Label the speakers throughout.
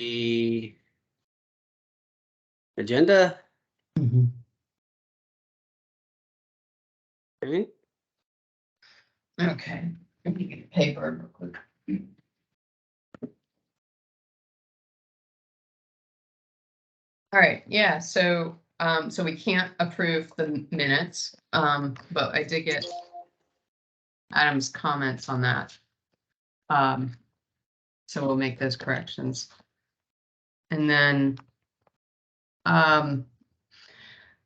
Speaker 1: the agenda. Okay.
Speaker 2: Okay, let me get paper real quick. All right, yeah, so we can't approve the minutes, but I did get Adam's comments on that. So we'll make those corrections. And then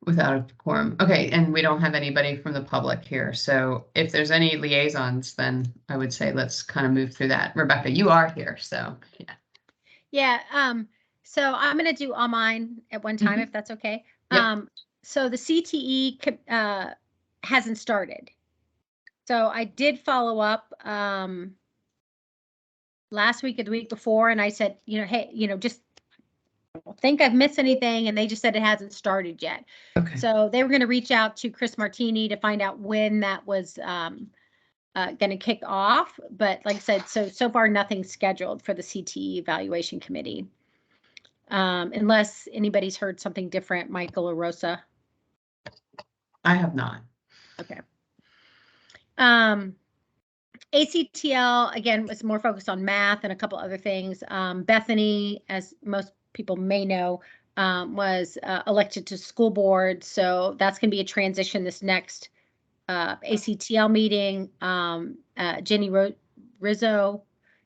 Speaker 2: without a quorum. Okay, and we don't have anybody from the public here. So if there's any liaisons, then I would say let's kind of move through that. Rebecca, you are here, so yeah.
Speaker 3: Yeah, so I'm going to do all mine at one time, if that's okay.
Speaker 2: Yep.
Speaker 3: So the CTE hasn't started. So I did follow up last week or the week before, and I said, hey, just don't think I've missed anything, and they just said it hasn't started yet.
Speaker 2: Okay.
Speaker 3: So they were going to reach out to Chris Martini to find out when that was going to kick off. But like I said, so far nothing's scheduled for the CTE evaluation committee. Unless anybody's heard something different, Michael or Rosa.
Speaker 2: I have not.
Speaker 3: Okay. ACTL, again, was more focused on math and a couple other things. Bethany, as most people may know, was elected to school board. So that's going to be a transition this next ACTL meeting. Jenny Rizzo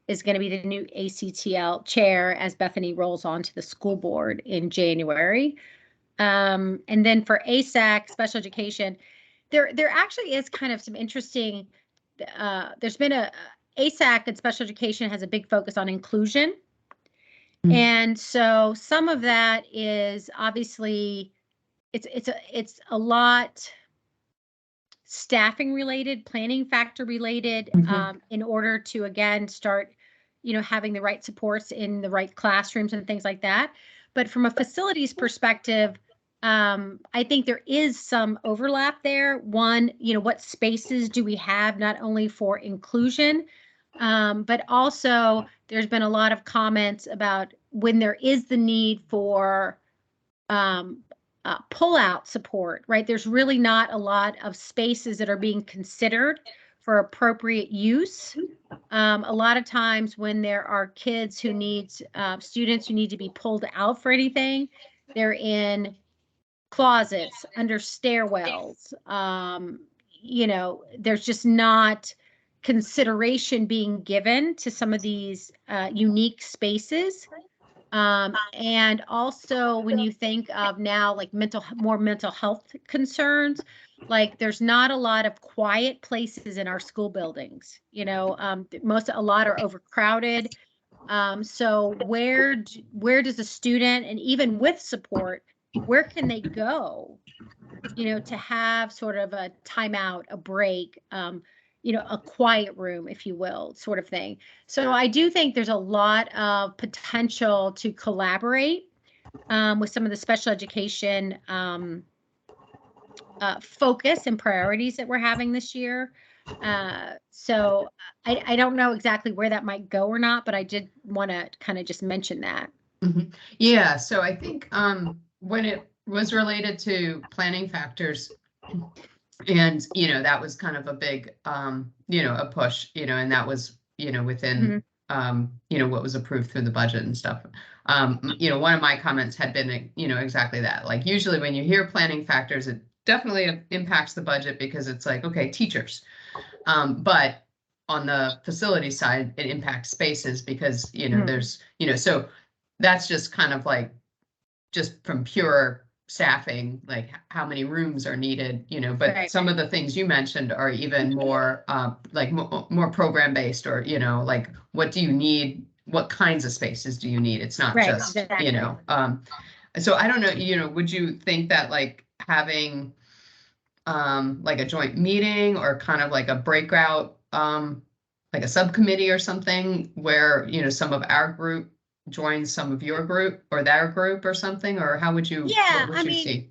Speaker 3: is going to be the new ACTL chair as Bethany rolls on to the school board in January. And then for ASAC, special education, there actually is kind of some interesting, there's been ASAC and special education has a big focus on inclusion. Mm-hmm. And so some of that is obviously, it's a lot staffing related, planning factor related, mm-hmm. In order to, again, start, having the right supports in the right classrooms and things like that. But from a facilities perspective, I think there is some overlap there. One, what spaces do we have not only for inclusion, but also there's been a lot of comments about when there is the need for pull-out support, right? There's really not a lot of spaces that are being considered for appropriate use. A lot of times when there are kids who need, students who need to be pulled out for anything, they're in closets, under stairwells. There's just not consideration being given to some of these unique spaces. And also when you think of now like more mental health concerns, like there's not a lot of quiet places in our school buildings, a lot are overcrowded. So where does a student, and even with support, where can they go, to have sort of a timeout, a break, a quiet room, if you will, sort of thing. So I do think there's a lot of potential to collaborate with some of the special education focus and priorities that we're having this year. So I don't know exactly where that might go or not, but I did want to kind of just mention that.
Speaker 2: Mm-hmm. Yeah, so I think when it was related to planning factors, and, that was kind of a big, a push, and that was, within, mm-hmm. What was approved through the budget and stuff. One of my comments had been, exactly that. Like usually when you hear planning factors, it definitely impacts the budget because it's like, okay, teachers. But on the facility side, it impacts spaces because, mm-hmm. there's, so that's just kind of like, just from pure staffing, like how many rooms are needed, but right. Some of the things you mentioned are even more like more program based, or, like what do you need? What kinds of spaces do you need? It's not right, just, exactly. So I don't know, would you think that like having like a joint meeting or kind of like a breakout, like a subcommittee or something where, some of our group joins some of your group or their group or something, or how would you,
Speaker 3: yeah,
Speaker 2: what would you see?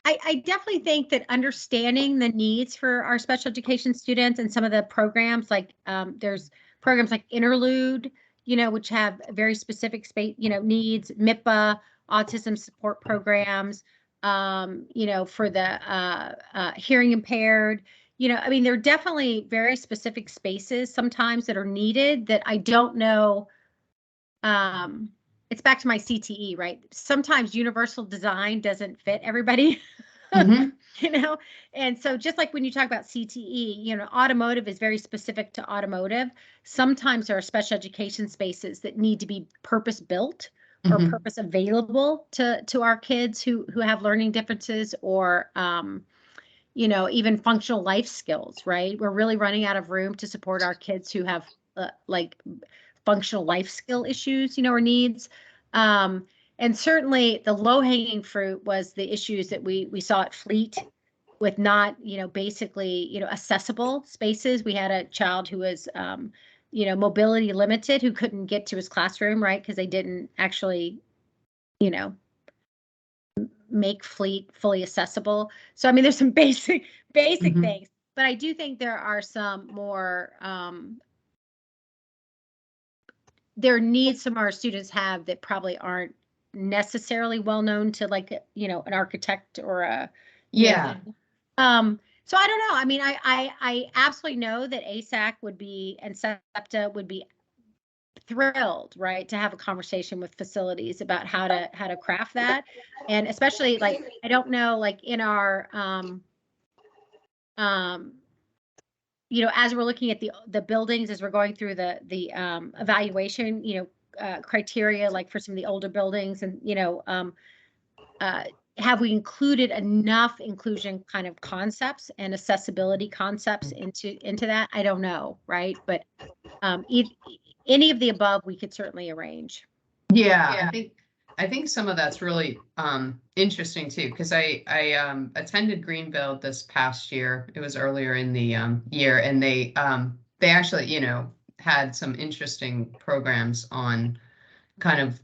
Speaker 3: I definitely think that understanding the needs for our special education students and some of the programs, like there's programs like Interlude, which have very specific space, needs, MIPA, autism support programs, for the hearing impaired. I mean, there are definitely very specific spaces sometimes that are needed that I don't know. It's back to my CTE, right? Sometimes universal design doesn't fit everybody, and so just like when you talk about CTE, automotive is very specific to automotive. Sometimes there are special education spaces that need to be purpose built or purpose available to our kids who have learning differences or, even functional life skills, right? We're really running out of room to support our kids who have like functional life skill issues, or needs. And certainly the low hanging fruit was the issues that we saw at Fleet with not, basically, accessible spaces. We had a child who was, mobility limited, who couldn't get to his classroom, right? Because they didn't actually, make Fleet fully accessible. So, I mean, there's some basic things, but I do think there are some more, there are needs some of our students have that probably aren't necessarily well known to, like, an architect or a, so I don't know. I mean, I absolutely know that ASAC would be, and SEPTA would be thrilled, right, to have a conversation with facilities about how to craft that. And especially, like, I don't know, like in our, as we're looking at the buildings, as we're going through the evaluation, criteria, like for some of the older buildings, and, have we included enough inclusion kind of concepts and accessibility concepts into that? I don't know, right? But any of the above, we could certainly arrange.
Speaker 2: Yeah. I think some of that's really interesting too, because I attended Greenville this past year. It was earlier in the year, and they actually, had some interesting programs on kind of,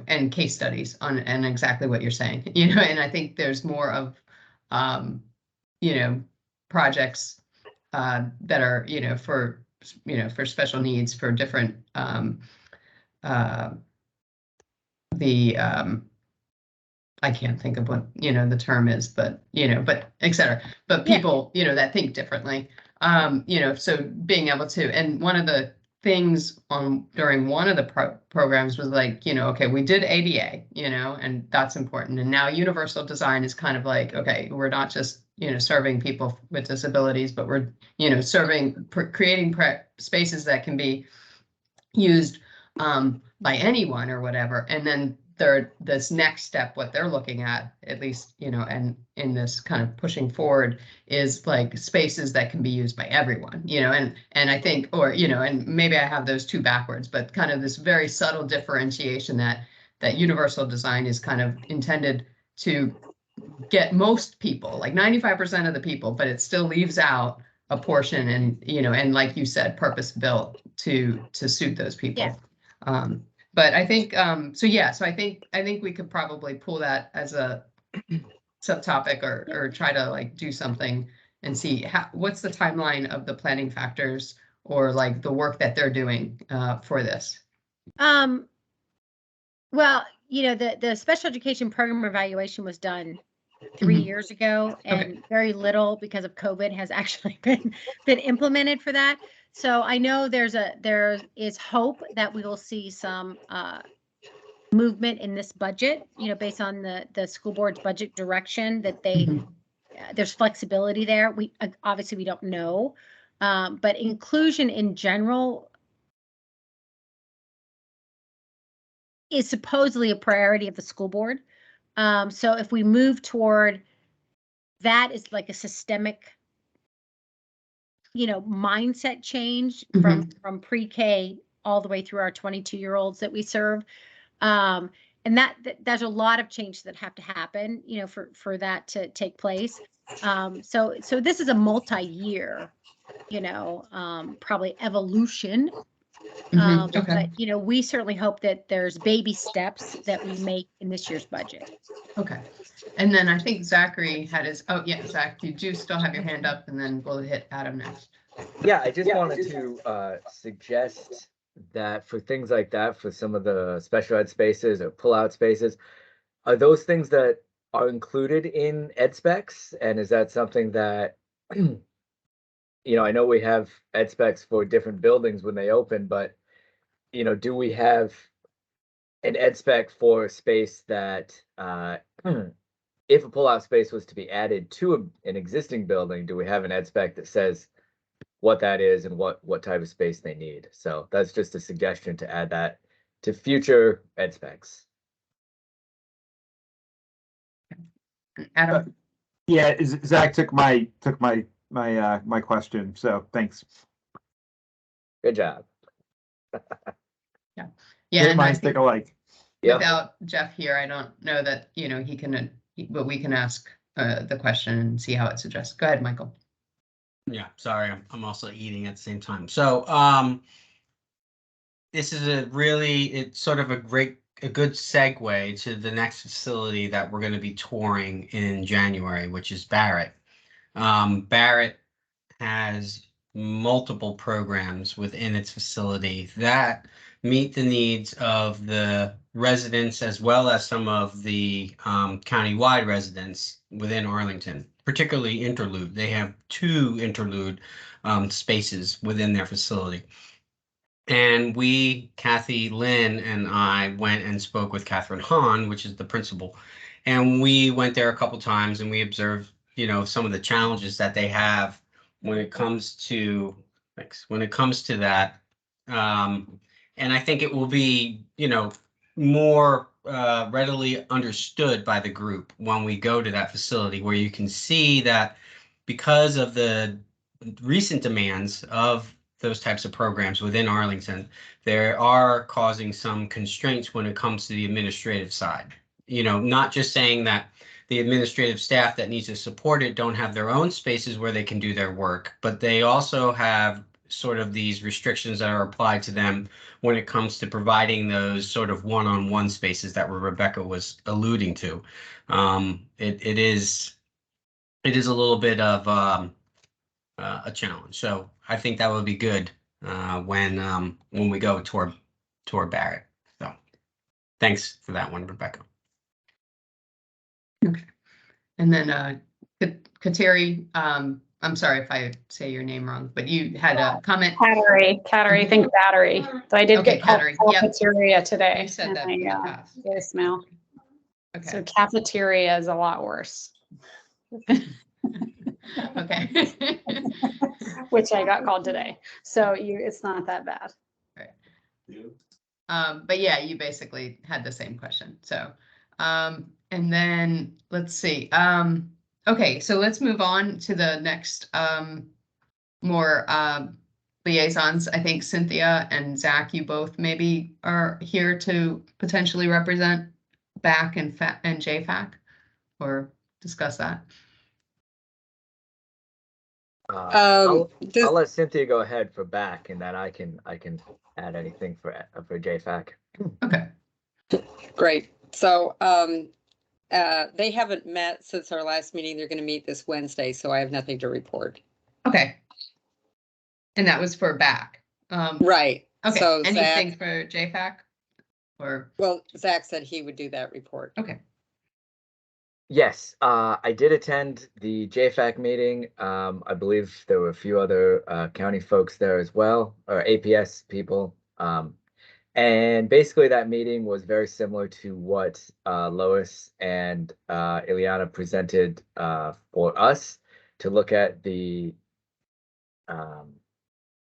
Speaker 2: and case studies on, and exactly what you're saying, and I think there's more of, projects that are, for special needs, for different, I can't think of what, the term is, but, but et cetera, but people, that think differently, so being able to, and one of the things during one of the programs was like, okay, we did ADA, and that's important. And now universal design is kind of like, okay, we're not just, serving people with disabilities, but we're, creating spaces that can be used by anyone or whatever. And then this next step, what they're looking at least, and in this kind of pushing forward, is like spaces that can be used by everyone, and I think, or, and maybe I have those two backwards, but kind of this very subtle differentiation that universal design is kind of intended to get most people, like 95% of the people, but it still leaves out a portion, and, and like you said, purpose built to suit those people.
Speaker 3: Yeah.
Speaker 2: But I think, so I think we could probably pull that as a subtopic, or try to like do something and see what's the timeline of the planning factors, or like the work that they're doing for this.
Speaker 3: Well, the special education program evaluation was done 3 years ago, and very little, because of COVID, has actually been implemented for that. So I know there is hope that we will see some movement in this budget, based on the school board's budget direction, that there's flexibility there. We obviously we don't know, but inclusion in general is supposedly a priority of the school board. So if we move toward that, is like a systemic, mindset change from pre-K all the way through our 22-year-olds that we serve. And that there's a lot of change that have to happen, for that to take place. So this is a multi-year, probably evolution. But, we certainly hope that there's baby steps that we make in this year's budget.
Speaker 2: Okay. And then I think Zachary had his, Zach, you do still have your hand up, and then we'll hit Adam next.
Speaker 1: Yeah, I just wanted to suggest that for things like that, for some of the special ed spaces or pull-out spaces, are those things that are included in ed specs? And is that something that, you know, I know we have ed specs for different buildings when they open, but, you know, do we have an ed spec for a space that, if a pull-out space was to be added to an existing building, do we have an ed spec that says what that is and what type of space they need? So that's just a suggestion to add that to future ed specs.
Speaker 2: Adam?
Speaker 4: Yeah, Zach took my question, so thanks.
Speaker 1: Good job.
Speaker 2: Yeah,
Speaker 4: Great
Speaker 2: and I
Speaker 4: minds
Speaker 2: think
Speaker 4: think alike.
Speaker 1: Yep.
Speaker 2: without Jeff here, I don't know that, you know, he can, but we can ask the question and see how it's addressed. Go ahead, Michael.
Speaker 5: Yeah, sorry, I'm also eating at the same time. So this is it's sort of a good segue to the next facility that we're going to be touring in January, which is Barrett. Barrett has multiple programs within its facility that meet the needs of the residents as well as some of the county-wide residents within Arlington, particularly interlude. They have 2 interlude spaces within their facility. And Kathy Lynn and I went and spoke with Catherine Hahn, which is the principal. And we went there a couple times and we observed, you know, some of the challenges that they have when it comes to that. And I think it will be, you know, more readily understood by the group when we go to that facility, where you can see that because of the recent demands of those types of programs within Arlington, there are causing some constraints when it comes to the administrative side. You know, not just saying that the administrative staff that needs to support it don't have their own spaces where they can do their work, but they also have sort of these restrictions that are applied to them when it comes to providing those sort of one-on-one spaces that Rebecca was alluding to. It is a little bit of a challenge. So I think that would be good when we go tour Barrett. So thanks for that one, Rebecca.
Speaker 2: Okay. And then Kateri, I'm sorry if I say your name wrong, but you had a comment.
Speaker 6: Cafeteria, think battery. So I did
Speaker 2: Okay,
Speaker 6: get called
Speaker 2: Cafeteria, yep.
Speaker 6: cafeteria today.
Speaker 2: You said that in the past.
Speaker 6: Voicemail.
Speaker 2: Okay.
Speaker 6: So cafeteria is a lot worse.
Speaker 2: Okay.
Speaker 6: Which I got called today. So it's not that bad.
Speaker 2: Right. But yeah, you basically had the same question. So, and then let's see. Okay, so let's move on to the next more liaisons. I think Cynthia and Zach, you both maybe are here to potentially represent BAC and JPAC or discuss that.
Speaker 1: I'll let Cynthia go ahead for BAC, and then I can add anything for JPAC.
Speaker 2: Okay.
Speaker 7: Great. So they haven't met since our last meeting. They're going to meet this Wednesday, so I have nothing to report.
Speaker 2: Okay. And that was for BAC.
Speaker 7: Right.
Speaker 2: Okay.
Speaker 7: So
Speaker 2: anything
Speaker 7: Zach,
Speaker 2: for JPAC? Or
Speaker 7: well, Zach said he would do that report.
Speaker 2: okay.
Speaker 1: Yes, I did attend the JFAC meeting. I believe there were a few other county folks there as well, or APS people. And basically that meeting was very similar to what Lois and Ileana presented for us to look at the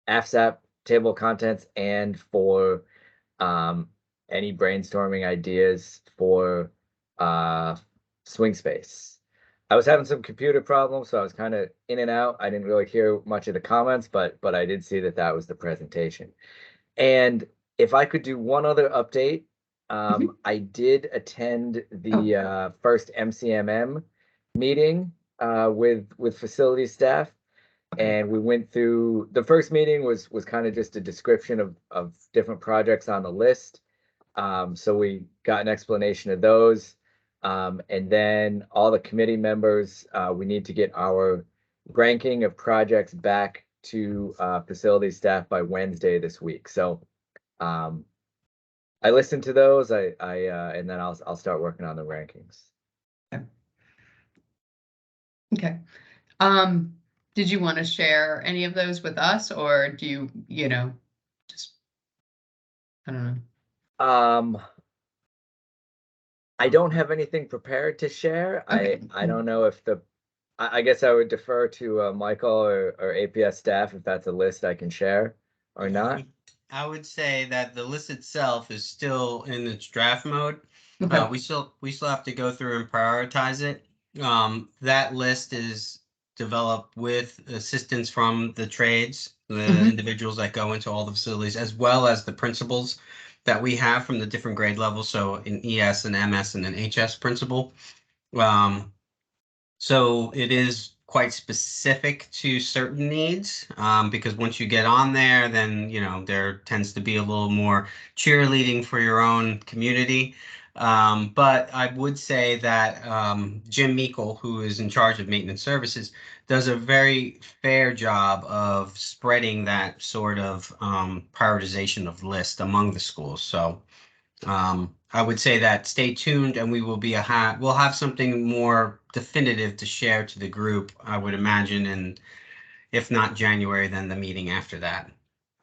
Speaker 1: AFSAP table of contents and for any brainstorming ideas for swing space. I was having some computer problems, so I was kind of in and out. I didn't really hear much of the comments, but I did see that was the presentation. And if I could do one other update, I did attend the first MCMM meeting with facility staff, and we went through the first meeting was kind of just a description of different projects on the list. So we got an explanation of those. And then all the committee members, we need to get our ranking of projects back to facility staff by Wednesday this week. So I listen to those. And then I'll start working on the rankings.
Speaker 2: Okay. Did you want to share any of those with us, or do you, just, I don't know.
Speaker 1: I don't have anything prepared to share.
Speaker 2: Okay.
Speaker 1: I don't know if I guess I would defer to Michael or APS staff if that's a list I can share or not.
Speaker 5: I would say that the list itself is still in its draft mode.
Speaker 2: Okay.
Speaker 5: We still have to go through and prioritize it. That list is developed with assistance from the trades, the
Speaker 2: Mhm.
Speaker 5: individuals that go into all the facilities, as well as the principals that we have from the different grade levels. So an ES, an MS, and an HS principal. So it is quite specific to certain needs, because once you get on there, then, there tends to be a little more cheerleading for your own community. But I would say that Jim Meikle, who is in charge of maintenance services, does a very fair job of spreading that sort of prioritization of list among the schools. So I would say that stay tuned, and we will be we'll have something more definitive to share to the group, I would imagine, and if not January, then the meeting after that.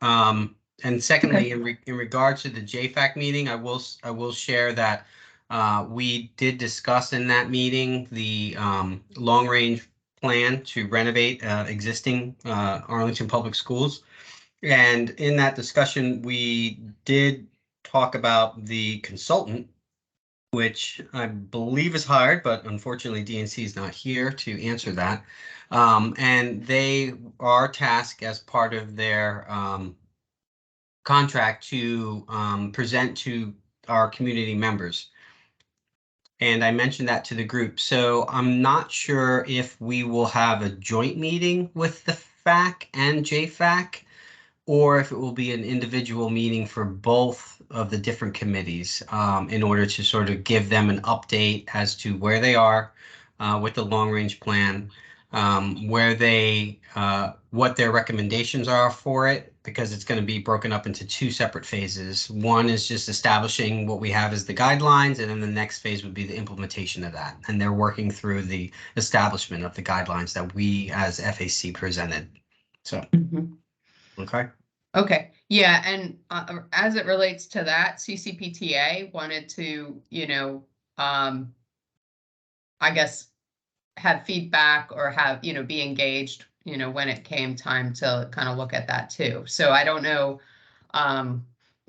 Speaker 5: And secondly, in regards to the JPAC meeting, I will share that we did discuss in that meeting the long range plan to renovate existing Arlington Public Schools. And in that discussion, we did talk about the consultant, which I believe is hired, but unfortunately DNC is not here to answer that. And they are tasked as part of their contract to present to our community members. And I mentioned that to the group. So I'm not sure if we will have a joint meeting with the FAC and JFAC, or if it will be an individual meeting for both of the different committees, in order to sort of give them an update as to where they are with the long range plan, where they what their recommendations are for it, because it's going to be broken up into two separate phases. One is just establishing what we have as the guidelines, and then the next phase would be the implementation of that. And they're working through the establishment of the guidelines that we as FAC presented. So, okay.
Speaker 2: Okay, yeah, and as it relates to that, CCPTA wanted to, I guess, have feedback or have, be engaged, when it came time to kind of look at that too. So I don't know,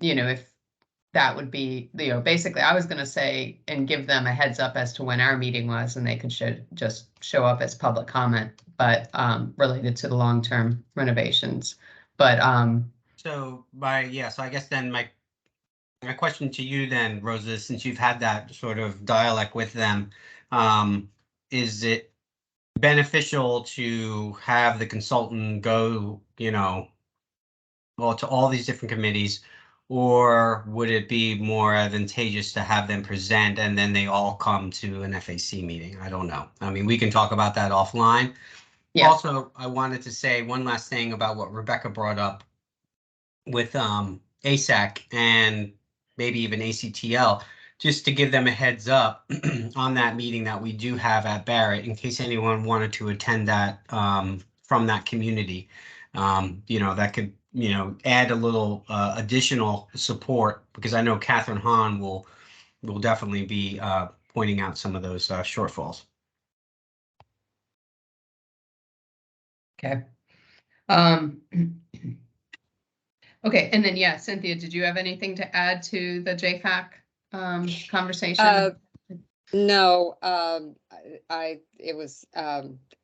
Speaker 2: if that would be, basically I was going to say and give them a heads up as to when our meeting was, and they could just show up as public comment, but related to the long-term renovations. But
Speaker 5: so I guess then my question to you then, Rosa, since you've had that sort of dialect with them, is it beneficial to have the consultant go, well, to all these different committees, or would it be more advantageous to have them present and then they all come to an FAC meeting? I don't know. I mean, we can talk about that offline.
Speaker 2: yeah.
Speaker 5: Also, I wanted to say one last thing about what Rebecca brought up with ASAC and maybe even ACTL, just to give them a heads up on that meeting that we do have at Barrett, in case anyone wanted to attend that from that community. That could, add a little additional support, because I know Catherine Hahn will definitely be pointing out some of those shortfalls.
Speaker 2: Okay. Okay, and then, yeah, Cynthia, did you have anything to add to the JFAC conversation?
Speaker 7: No, it was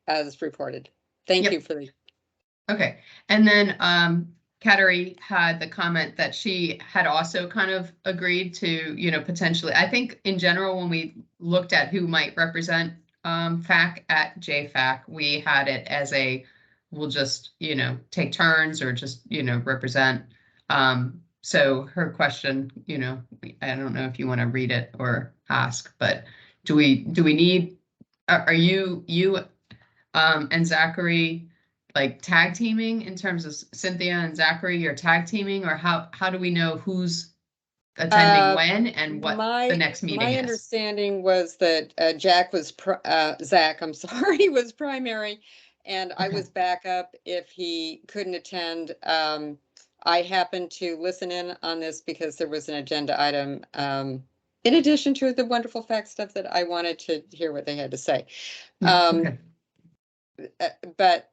Speaker 7: as reported. Thank
Speaker 2: Yep.
Speaker 7: you for the.
Speaker 2: Okay, and then Kateri had the comment that she had also kind of agreed to, potentially, I think in general, when we looked at who might represent FAC at JFAC, we had it as we'll just, take turns or just, represent. So her question, I don't know if you want to read it or ask, but do we need, are you and Zachary, like tag teaming in terms of Cynthia and Zachary, you're tag teaming, or how do we know who's attending when and what the next meeting
Speaker 7: My
Speaker 2: is?
Speaker 7: understanding was that Zach, I'm sorry, was primary, and I
Speaker 2: Okay.
Speaker 7: was backup if he couldn't attend. I happened to listen in on this because there was an agenda item, in addition to the wonderful fact stuff that I wanted to hear what they had to say.
Speaker 2: Okay.
Speaker 7: But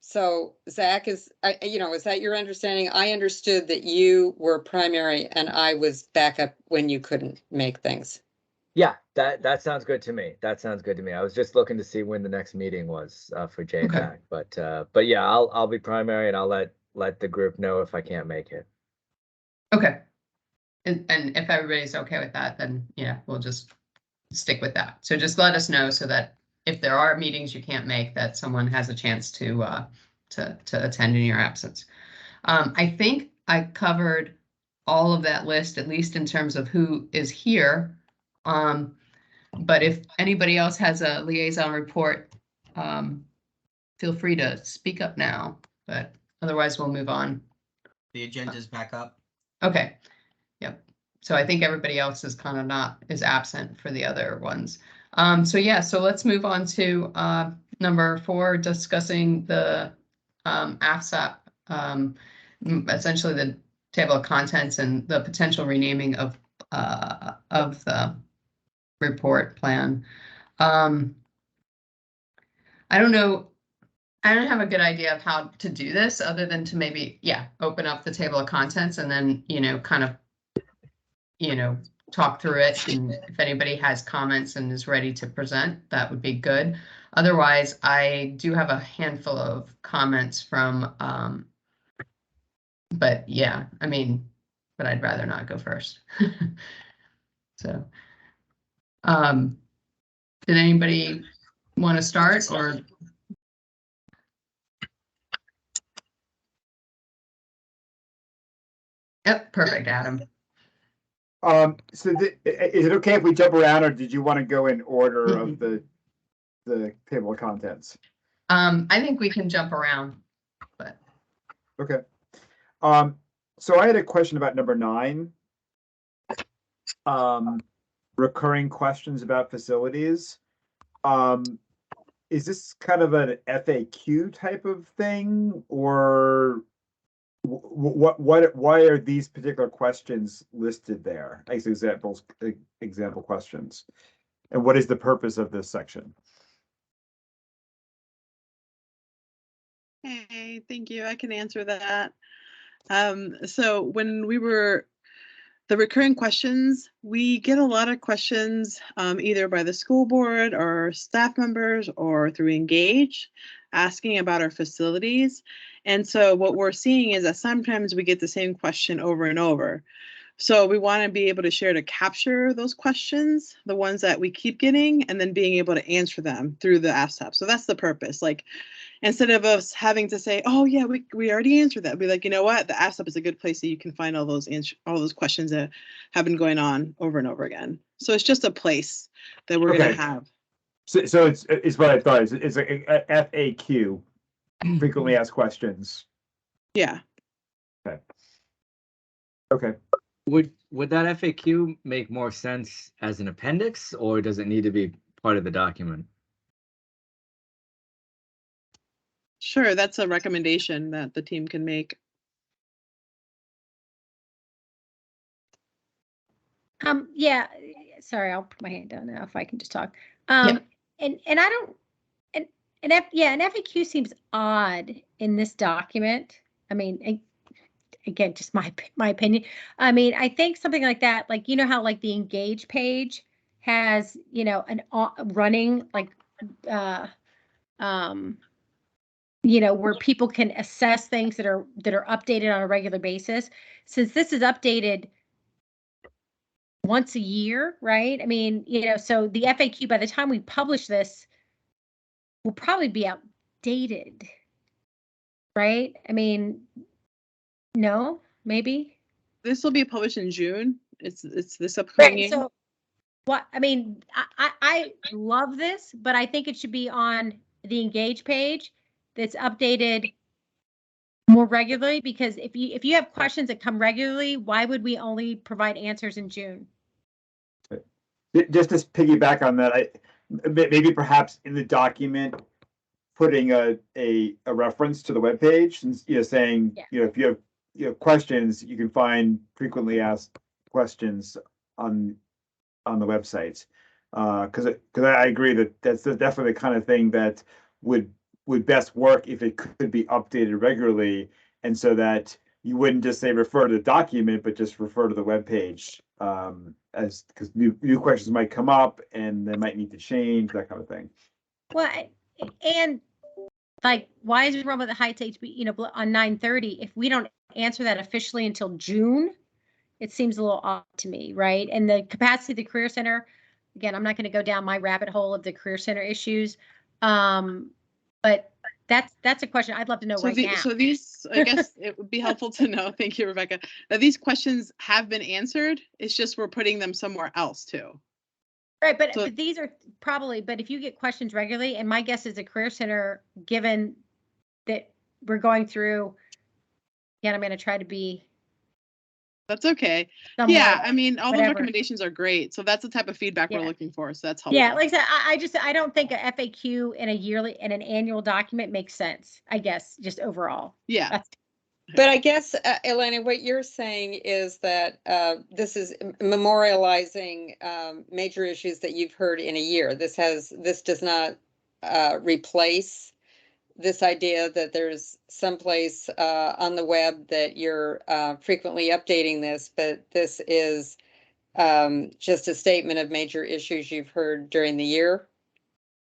Speaker 7: so Zach is, is that your understanding? I understood that you were primary and I was backup when you couldn't make things.
Speaker 1: Yeah, that sounds good to me. That sounds good to me. I was just looking to see when the next meeting was for JPAC, but yeah, I'll be primary and I'll let the group know if I can't make it.
Speaker 2: Okay. And if everybody's okay with that, then yeah, we'll just stick with that. So just let us know so that if there are meetings you can't make, that someone has a chance to attend in your absence. I think I covered all of that list, at least in terms of who is here. But if anybody else has a liaison report, feel free to speak up now, but otherwise we'll move on.
Speaker 5: The agenda's back up.
Speaker 2: Okay. Yep. So I think everybody else is kind of is absent for the other ones. So yeah, so let's move on to number 4, discussing the AFSAP, essentially the table of contents and the potential renaming of the report plan. I don't know. I don't have a good idea of how to do this other than to maybe, open up the table of contents and then, kind of, talk through it. And if anybody has comments and is ready to present, that would be good. Otherwise, I do have a handful of comments from, but I'd rather not go first. So, did anybody want to start or? Yep, perfect, Adam.
Speaker 4: So is it okay if we jump around, or did you want to go in order of the table of contents?
Speaker 2: I think we can jump around, but.
Speaker 4: Okay. So I had a question about number 9. Recurring questions about facilities. Is this kind of an FAQ type of thing, or why are these particular questions listed there as example questions? And what is the purpose of this section?
Speaker 8: Hey, thank you. I can answer that. So when the recurring questions, we get a lot of questions either by the school board or staff members or through Engage, asking about our facilities. And so what we're seeing is that sometimes we get the same question over and over. So we want to be able to capture those questions, the ones that we keep getting, and then being able to answer them through the AFSAP. So that's the purpose. Like, instead of us having to say, oh yeah, we already answered that, be like, you know what, the AFSAP is a good place that you can find all those questions that have been going on over and over again. So it's just a place that we're going to have.
Speaker 4: So it's what I thought. It's a FAQ, frequently asked questions.
Speaker 8: Yeah.
Speaker 4: Okay.
Speaker 1: Would that FAQ make more sense as an appendix, or does it need to be part of the document?
Speaker 8: Sure, that's a recommendation that the team can make.
Speaker 3: Yeah, sorry, I'll put my hand down now if I can just talk. And I don't, an FAQ seems odd in this document. I mean, again, just my opinion. I mean, I think something like that, like, how like the Engage page has, an running like, where people can assess things that are updated on a regular basis. Since this is updated once a year, right? I mean, so the FAQ, by the time we publish this, will probably be outdated, right? I mean, no, maybe.
Speaker 8: This will be published in June. It's this upcoming year.
Speaker 3: So what, I mean, I love this, but I think it should be on the Engage page. that's updated more regularly? Because if you have questions that come regularly, why would we only provide answers in June?
Speaker 4: Just to piggyback on that, maybe perhaps in the document, putting a reference to the webpage and, saying,
Speaker 3: Yeah.
Speaker 4: if you have questions, you can find frequently asked questions on the website. Because I agree that that's definitely the kind of thing that would best work if it could be updated regularly, and so that you wouldn't just say refer to the document, but just refer to the webpage, as because new questions might come up and they might need to change, that kind of thing.
Speaker 3: Well, and like, why is enrollment at the Heights HB, on 9/30? If we don't answer that officially until June, it seems a little odd to me, right? And the capacity of the Career Center, again, I'm not going to go down my rabbit hole of the Career Center issues, but that's a question I'd love to know now.
Speaker 8: So these, I guess it would be helpful to know, thank you, Rebecca, that these questions have been answered. It's just we're putting them somewhere else too.
Speaker 3: Right, but these are probably, but if you get questions regularly, and my guess is the Career Center, given that we're going through, again, I'm going to try to be.
Speaker 8: That's okay. Yeah, I mean, all those recommendations are great. So that's the type of feedback we're looking for. So that's helpful.
Speaker 3: Yeah, like I said, I don't think a FAQ in an annual document makes sense, I guess, just overall.
Speaker 8: Yeah.
Speaker 7: But I guess, Elena, what you're saying is that this is memorializing major issues that you've heard in a year. This does not replace this idea that there's someplace on the web that you're frequently updating this, but this is just a statement of major issues you've heard during the year.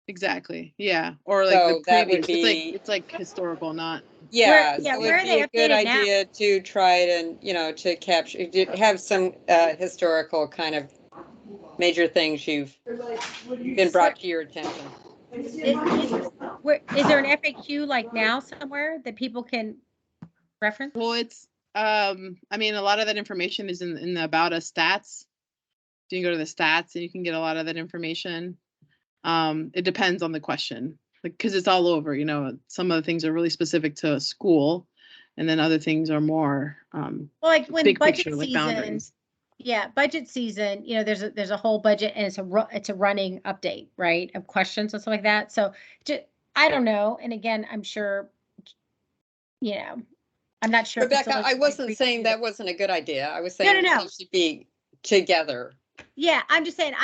Speaker 8: Exactly. Yeah. Or like
Speaker 7: So
Speaker 8: the
Speaker 7: that
Speaker 8: previous,
Speaker 7: would be,
Speaker 8: it's like historical, not.
Speaker 7: Yeah,
Speaker 3: Where
Speaker 7: so it'd
Speaker 3: are
Speaker 7: be
Speaker 3: they
Speaker 7: a good
Speaker 3: updated now?
Speaker 7: idea to try it and, to capture, to have some historical kind of major things you've been brought to your attention.
Speaker 3: Is there an FAQ like now somewhere that people can reference?
Speaker 8: Well, it's, I mean, a lot of that information is in the About Us stats. So you can go to the stats and you can get a lot of that information. It depends on the question, because it's all over, some of the things are really specific to school, and then other things are more
Speaker 3: well, like when
Speaker 8: big
Speaker 3: budget
Speaker 8: picture, like
Speaker 3: season,
Speaker 8: boundaries.
Speaker 3: Yeah, budget season, there's a whole budget, and it's a running update, right, of questions and stuff like that. So I don't know. And again, I'm sure, I'm not sure.
Speaker 7: Rebecca, I wasn't saying that wasn't a good idea. I was saying
Speaker 3: No.
Speaker 7: they should be together.
Speaker 3: Yeah, I'm just saying,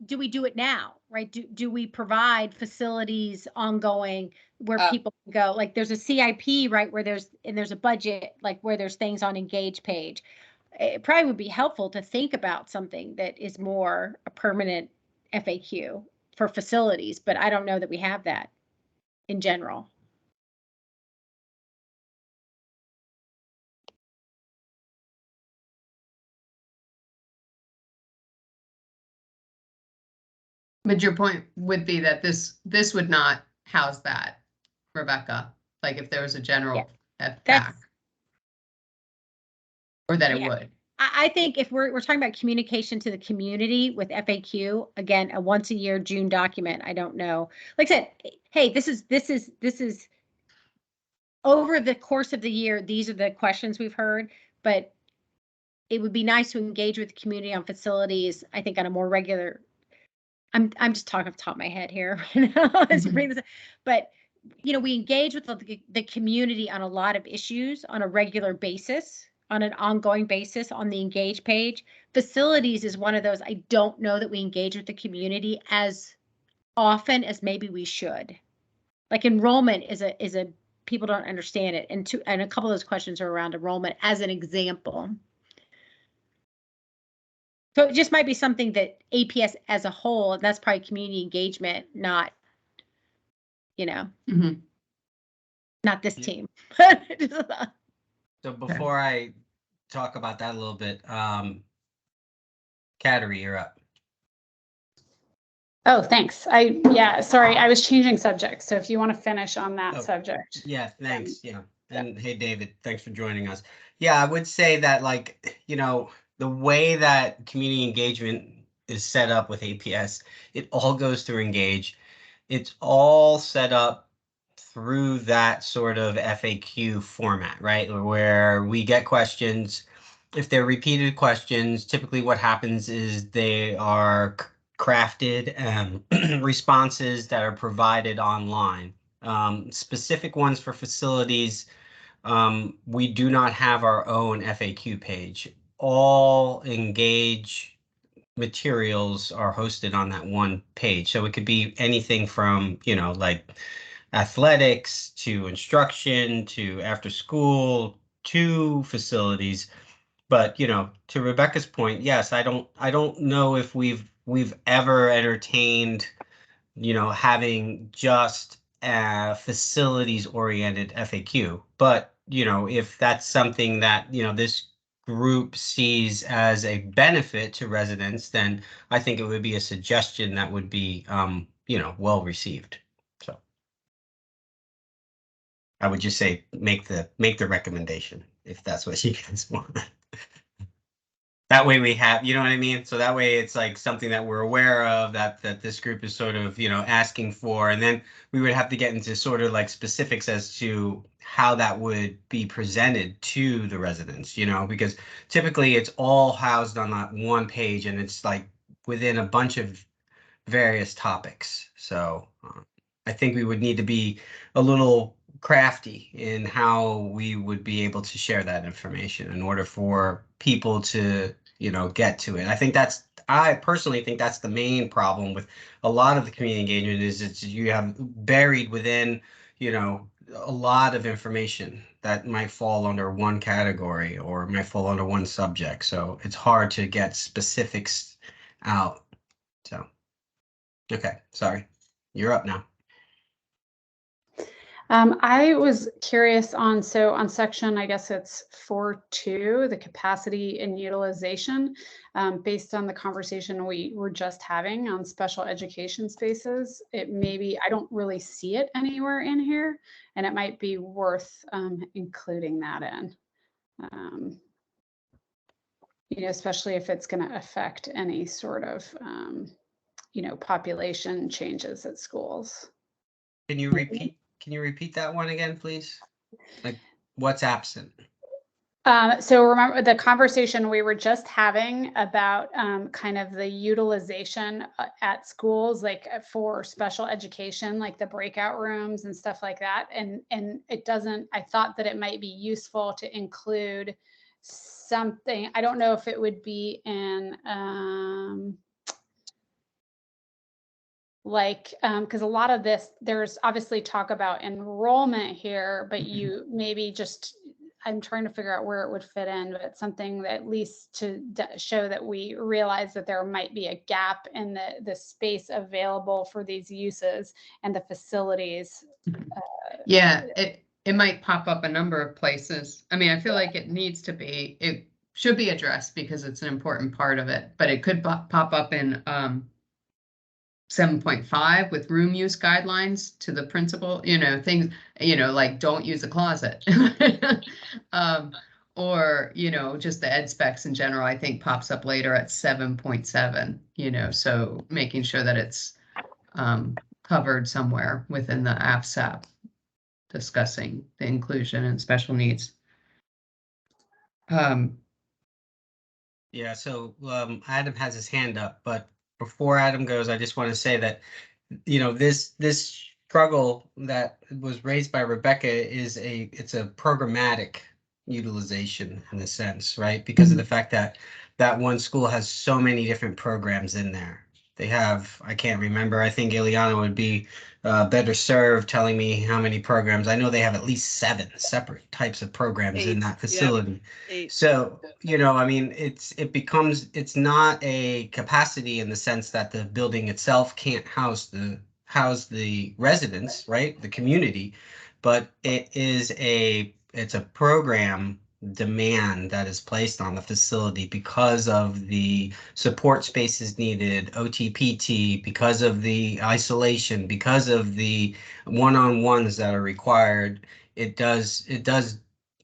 Speaker 3: do we do it now, right? Do we provide facilities ongoing where people can go? Like there's a CIP, right, where there's a budget, like where there's things on Engage page. It probably would be helpful to think about something that is more a permanent FAQ for facilities, but I don't know that we have that in general.
Speaker 2: But your point would be that this would not house that, Rebecca, like if there was a general FAC. Or that it would.
Speaker 3: I think if we're talking about communication to the community with FAQ, again, a once a year June document, I don't know. Like I said, hey, this is over the course of the year, these are the questions we've heard, but it would be nice to engage with the community on facilities, I think on a more regular, I'm just talking off the top of my head here. But we engage with the community on a lot of issues on a regular basis, on an ongoing basis on the Engage page. Facilities is one of those. I don't know that we engage with the community as often as maybe we should. Like enrollment is a people don't understand it, and a couple of those questions are around enrollment as an example. So it just might be something that APS as a whole, and that's probably community engagement, not not this team.
Speaker 5: So before I talk about that a little bit, Cafeteria, you're up.
Speaker 6: Oh, thanks. Sorry, I was changing subjects. So if you want to finish on that subject.
Speaker 5: Yeah, thanks. Yeah. And hey, David, thanks for joining us. Yeah, I would say that the way that community engagement is set up with APS, it all goes through Engage. It's all set up through that sort of FAQ format, right? Where we get questions. If they're repeated questions, typically what happens is they are crafted responses that are provided online. Specific ones for facilities, we do not have our own FAQ page. All Engage materials are hosted on that one page. So it could be anything from, like athletics to instruction to after school to facilities. But, to Rebecca's point, yes, I don't know if we've ever entertained, having just a facilities oriented FAQ. But, if that's something that, this group sees as a benefit to residents, then I think it would be a suggestion that would be, well received. So I would just say make the recommendation if that's what you guys want. That way we have, you know what I mean? So that way it's like something that we're aware of that this group is sort of, asking for. And then we would have to get into sort of like specifics as to how that would be presented to the residents, because typically it's all housed on that one page and it's like within a bunch of various topics. So I think we would need to be a little crafty in how we would be able to share that information in order for people to, get to it. I personally think that's the main problem with a lot of the community engagement is it's you have buried within, a lot of information that might fall under one category or might fall under one subject. So it's hard to get specifics out. So, okay, sorry, you're up now.
Speaker 6: I was curious on section, I guess it's 4.2, the capacity and utilization, based on the conversation we were just having on special education spaces. It maybe, I don't really see it anywhere in here, and it might be worth including that in, especially if it's going to affect any sort of, population changes at schools.
Speaker 5: Can you repeat that one again, please? Like, what's absent?
Speaker 6: So remember the conversation we were just having about kind of the utilization at schools, like for special education, like the breakout rooms and stuff like that. And it doesn't, I thought that it might be useful to include something. I don't know if it would be in because a lot of this, there's obviously talk about enrollment here, but you maybe just, I'm trying to figure out where it would fit in, but something that at least to show that we realize that there might be a gap in the space available for these uses and the facilities.
Speaker 2: Yeah, it might pop up a number of places. I mean, I feel like it should be addressed because it's an important part of it, but it could pop up in 7.5 with room use guidelines to the principal, things, like don't use a closet. Or, just the ed specs in general, I think pops up later at 7.7, so making sure that it's covered somewhere within the AFSAP discussing the inclusion and special needs.
Speaker 5: Yeah, so Adam has his hand up, but before Adam goes, I just want to say that, this struggle that was raised by Rebecca it's a programmatic utilization in a sense, right? Because of the fact that one school has so many different programs in there. They have, I can't remember, I think Ileana would be better served telling me how many programs. I know they have at least 7 separate types of programs in that facility.
Speaker 8: Yep.
Speaker 5: So, I mean, it's not a capacity in the sense that the building itself can't house the residents, right? The community, but it's a program demand that is placed on the facility because of the support spaces needed, OTPT, because of the isolation, because of the one-on-ones that are required. It does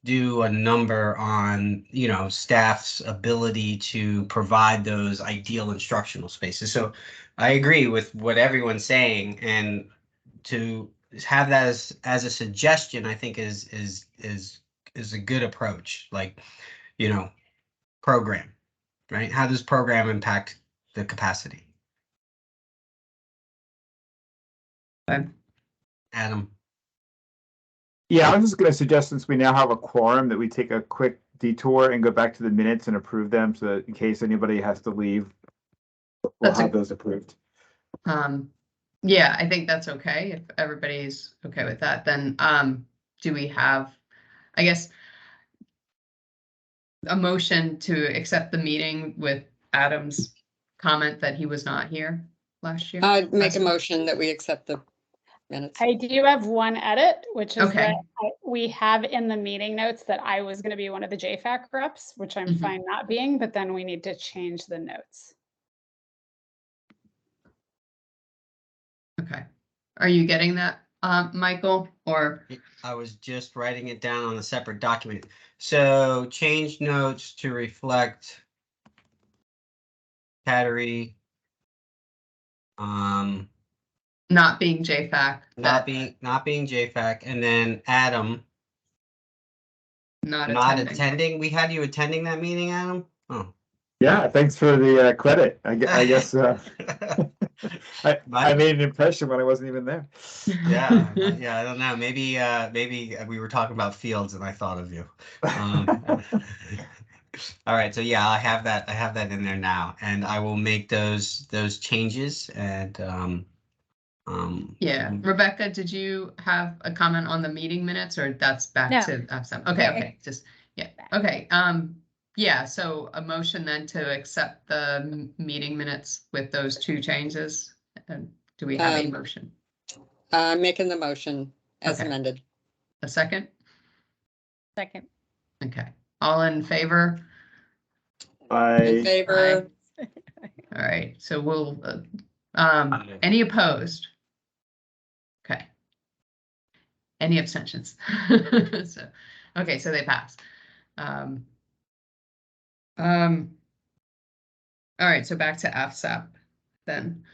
Speaker 5: do a number on, staff's ability to provide those ideal instructional spaces. So I agree with what everyone's saying, and to have that as a suggestion, I think is a good approach. Like, you know, program, right? How does program impact the capacity?
Speaker 2: Okay.
Speaker 5: Adam.
Speaker 4: Yeah, I was just going to suggest, since we now have a quorum, that we take a quick detour and go back to the minutes and approve them, so that in case anybody has to leave, we'll
Speaker 2: That's
Speaker 4: have those approved.
Speaker 2: Yeah, I think that's okay. If everybody's okay with that, then do we have, I guess, a motion to accept the meeting with Adam's comment that he was not here last year?
Speaker 7: I'd make
Speaker 2: Last
Speaker 7: a
Speaker 2: month?
Speaker 7: motion that we accept the minutes.
Speaker 6: I do have one edit, which is
Speaker 2: Okay.
Speaker 6: that we have in the meeting notes that I was going to be one of the JPAC reps, which I'm
Speaker 2: Mhm.
Speaker 6: fine not being, but then we need to change the notes.
Speaker 2: Okay. Are you getting that, Michael, or?
Speaker 5: I was just writing it down on a separate document. So change notes to reflect Cafeteria,
Speaker 2: Not being JFAC.
Speaker 5: not being JPAC, and then Adam
Speaker 2: Not
Speaker 5: not
Speaker 2: attending.
Speaker 5: attending. We had you attending that meeting, Adam. Oh.
Speaker 4: Yeah, thanks for the credit. I guess I made an impression when I wasn't even there.
Speaker 5: Yeah, I don't know. Maybe we were talking about fields and I thought of you. All right, so yeah, I have that in there now, and I will make those changes. And
Speaker 2: Yeah, Rebecca, did you have a comment on the meeting minutes, or that's back
Speaker 3: No.
Speaker 2: to Sam? Okay,
Speaker 3: Yeah,
Speaker 2: okay, just yeah, okay. Yeah, so a motion then to accept the meeting minutes with those two changes. And do we have a motion?
Speaker 7: I'm making the motion as
Speaker 2: Okay.
Speaker 7: amended.
Speaker 2: A second?
Speaker 3: Second.
Speaker 2: Okay, all in favor?
Speaker 7: In favor?
Speaker 2: All right, so we'll, any opposed? Okay. Any abstentions? So, okay, so they pass. All right, so back to FSAP then.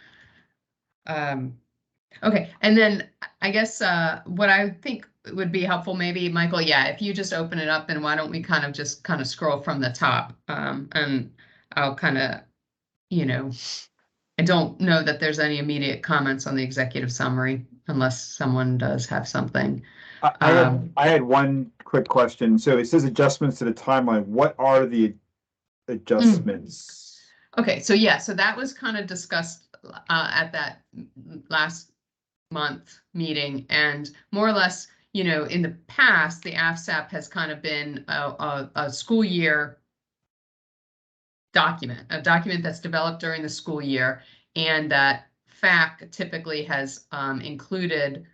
Speaker 2: Okay, and then I guess what I think would be helpful, maybe, Michael, yeah, if you just open it up, and why don't we kind of scroll from the top, and I'll kind of, you know, I don't know that there's any immediate comments on the executive summary unless someone does have something.
Speaker 4: I had one quick question. So it says adjustments to the timeline. What are the adjustments?
Speaker 2: Okay, so yeah, so that was kind of discussed at that last month meeting, and more or less, you know, in the past, the AFSAP has kind of been a school year document, a document that's developed during the school year, and that FAC typically has included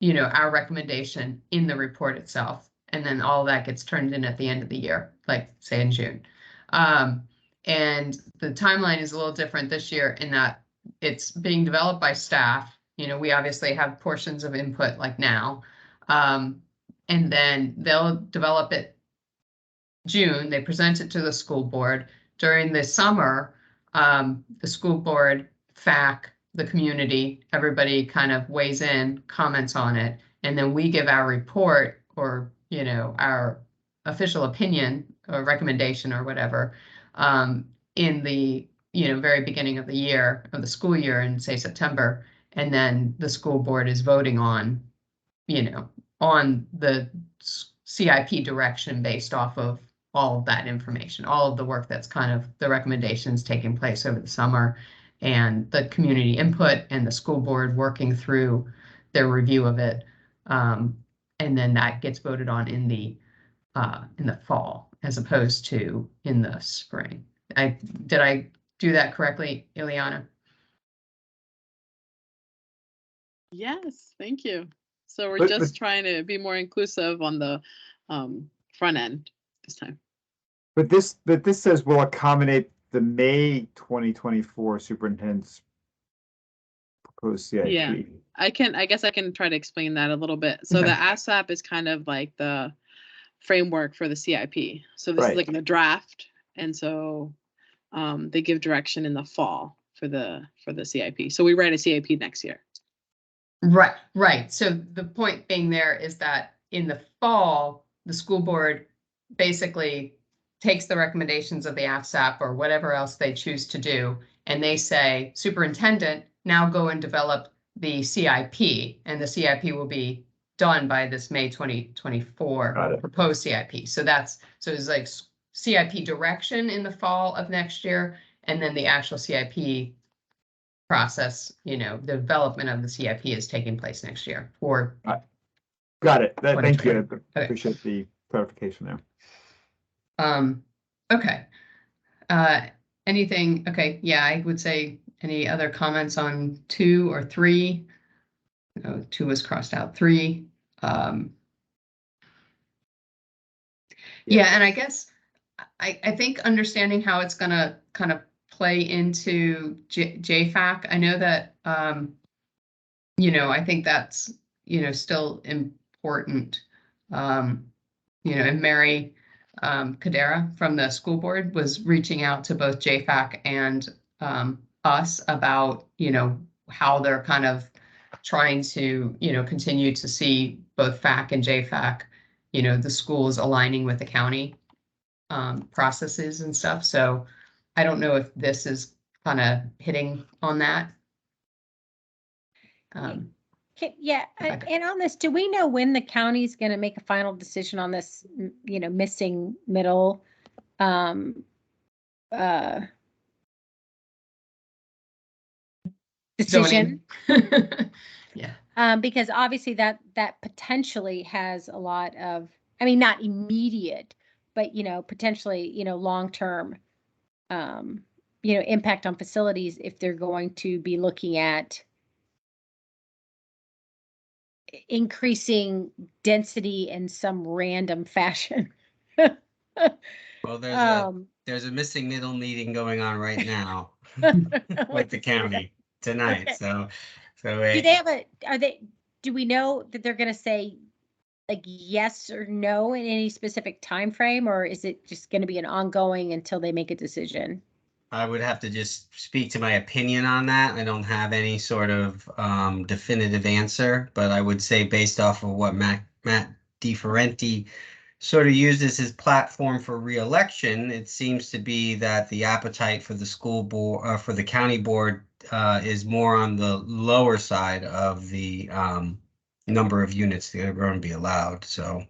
Speaker 2: you know, our recommendation in the report itself, and then all that gets turned in at the end of the year, like say in June. And the timeline is a little different this year in that it's being developed by staff. You know, we obviously have portions of input like now, and then they'll develop it June. They present it to the school board. During the summer, the school board, FAC, the community, everybody kind of weighs in, comments on it, and then we give our report, or, you know, our official opinion or recommendation or whatever, in the, you know, very beginning of the year, of the school year, in say September, and then the school board is voting on, you know, on the CIP direction based off of all of that information, all of the work that's kind of the recommendations taking place over the summer, and the community input, and the school board working through their review of it. And then that gets voted on in the fall, as opposed to in the spring. Did I do that correctly, Ileana?
Speaker 8: Yes, thank you. So we're just trying to be more inclusive on the front end this time.
Speaker 4: But this says will accommodate the May 2024 superintendent's proposed CIP.
Speaker 8: Yeah. I guess I can try to explain that a little bit. So
Speaker 2: Okay.
Speaker 8: the ASAP is kind of like the framework for the CIP. So this
Speaker 4: Right.
Speaker 8: is like the draft, and so they give direction in the fall for the CIP. So we write a CIP next year.
Speaker 2: Right. So the point being there is that in the fall, the school board basically takes the recommendations of the AFSAP or whatever else they choose to do, and they say, superintendent, now go and develop the CIP, and the CIP will be done by this May 2024 proposed CIP. So it's like CIP direction in the fall of next year, and then the actual CIP process, the development of the CIP is taking place next year for.
Speaker 4: Got it. Thank you.
Speaker 2: Okay.
Speaker 4: I appreciate the clarification there.
Speaker 2: Okay. Anything, okay, yeah, I would say any other comments on 2 or 3? No, 2 was crossed out, 3. Yeah, and I guess I think understanding how it's gonna kind of play into JPAC. I know that I think that's still important. And Mary Cadera from the school board was reaching out to both JPAC and us about how they're kind of trying to continue to see both FAC and JPAC, the schools aligning with the county processes and stuff. So I don't know if this is kind of hitting on that.
Speaker 3: Yeah, and on this, do we know when the county's going to make a final decision on this, missing middle decision?
Speaker 2: Yeah.
Speaker 3: Because obviously that potentially has a lot of, I mean, not immediate, but potentially long-term impact on facilities if they're going to be looking at increasing density in some random fashion.
Speaker 5: Well, there's a missing middle meeting going on right now with the county tonight. Okay. So
Speaker 3: do we know that they're going to say like yes or no in any specific time frame, or is it just going to be an ongoing until they make a decision?
Speaker 5: I would have to just speak to my opinion on that. I don't have any sort of definitive answer, but I would say based off of what Matt DeFerenti sort of used as his platform for re-election, it seems to be that the appetite for the school board, for the county board, is more on the lower side of the number of units that are going to be allowed. So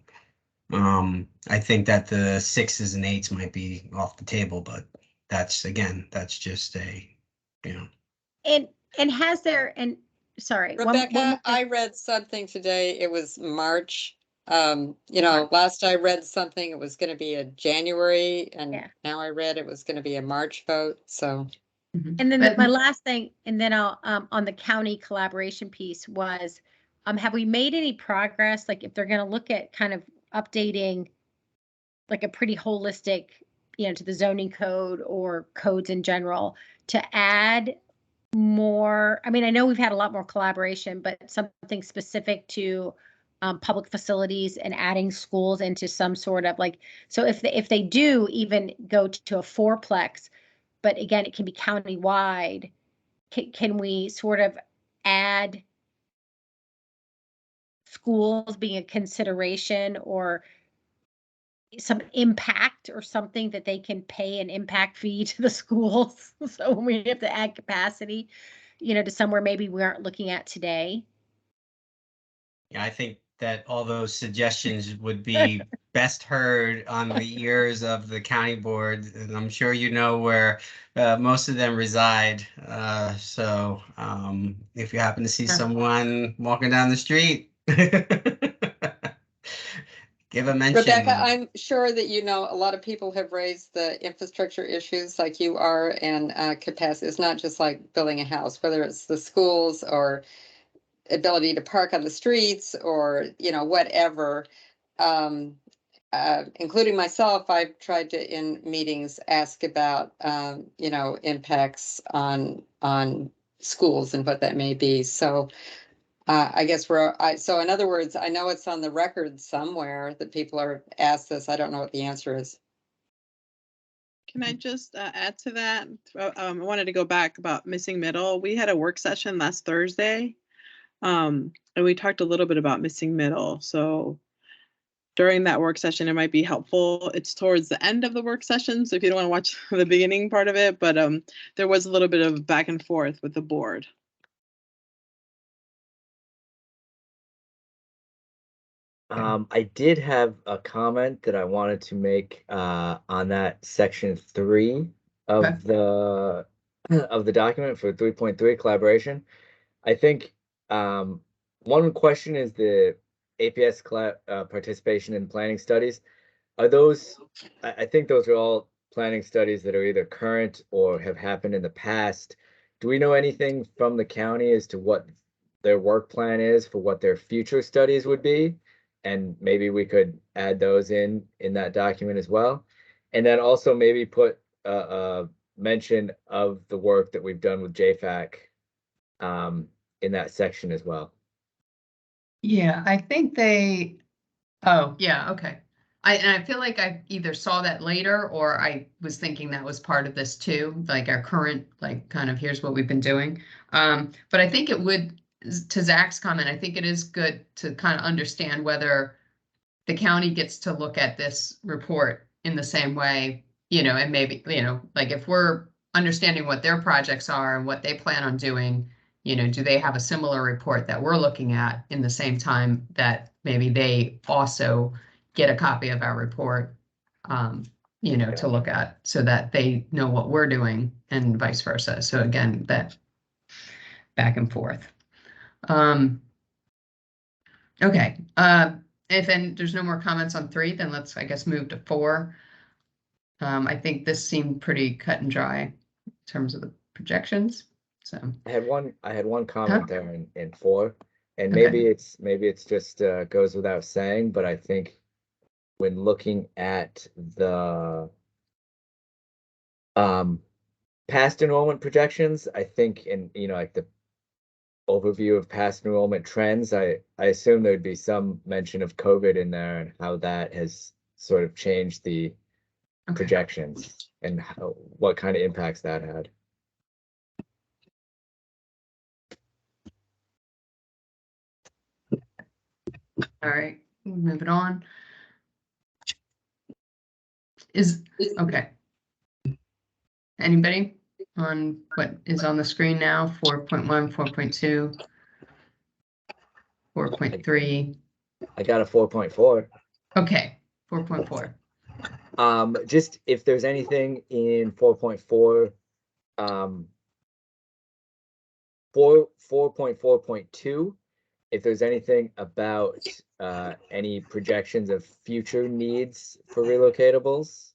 Speaker 5: I think that the 6s and 8s might be off the table, but that's just a,
Speaker 3: And has there, and sorry,
Speaker 7: Rebecca, I read something today. It was March. Last I read something, it was going to be a January, and now I read it was going to be a March vote. So,
Speaker 3: and then my last thing, and then I'll on the county collaboration piece was, have we made any progress? Like if they're going to look at kind of updating, like a pretty holistic, to the zoning code or codes in general, to add more. I mean, I know we've had a lot more collaboration, but something specific to public facilities and adding schools into some sort of like, so if they do even go to a 4-plex, but again, it can be county-wide, can we sort of add schools being a consideration or some impact or something that they can pay an impact fee to the schools? So when we have to add capacity, to somewhere maybe we aren't looking at today.
Speaker 5: Yeah, I think that all those suggestions would be best heard on the ears of the county board, and I'm sure where most of them reside. So if you happen to see someone walking down the street, give a mention.
Speaker 7: Rebecca, I'm sure that a lot of people have raised the infrastructure issues like you are, and capacity. It's not just like building a house, whether it's the schools or ability to park on the streets or whatever. Including myself, I've tried to in meetings ask about impacts on schools and what that may be. So I guess so in other words, I know it's on the record somewhere that people are asked this. I don't know what the answer is.
Speaker 8: Can I just add to that? I wanted to go back about missing middle. We had a work session last Thursday And we talked a little bit about missing middle. So during that work session, it might be helpful. It's towards the end of the work session, so if you don't want to watch the beginning part of it, but there was a little bit of back and forth with the board.
Speaker 1: I did have a comment that I wanted to make on that section 3 of
Speaker 2: Okay.
Speaker 1: the document for 3.3 collaboration. I think one question is the APS participation in planning studies. Are those? I think those are all planning studies that are either current or have happened in the past. Do we know anything from the county as to what their work plan is for what their future studies would be? And maybe we could add those in that document as well. And then also maybe put a mention of the work that we've done with JPAC in that section as well.
Speaker 2: Yeah, I think they, oh, yeah, okay. And I feel like I either saw that later or I was thinking that was part of this too, like our current, like kind of here's what we've been doing. But I think it would, to Zach's comment, I think it is good to kind of understand whether the county gets to look at this report in the same way, and maybe, like if we're understanding what their projects are and what they plan on doing, do they have a similar report that we're looking at in the same time that maybe they also get a copy of our report, to look at so that they know what we're doing and vice versa. So again, that back and forth. Okay. If there's no more comments on 3, then let's, I guess, move to 4. I think this seemed pretty cut and dry in terms of the projections. So
Speaker 1: I had one comment there in 4, and
Speaker 2: Okay.
Speaker 1: maybe it's just goes without saying, but I think when looking at the past enrollment projections, I think in like the overview of past enrollment trends, I assume there'd be some mention of COVID in there and how that has sort of changed the
Speaker 2: Okay.
Speaker 1: projections and what kind of impacts that had.
Speaker 2: All right, moving on. Okay. Anybody on what is on the screen now? 4.1, 4.2, 4.3.
Speaker 1: I got a 4.4.
Speaker 2: Okay, 4.4.
Speaker 1: Just if there's anything in 4.4, 4.4.2, if there's anything about any projections of future needs for relocatables.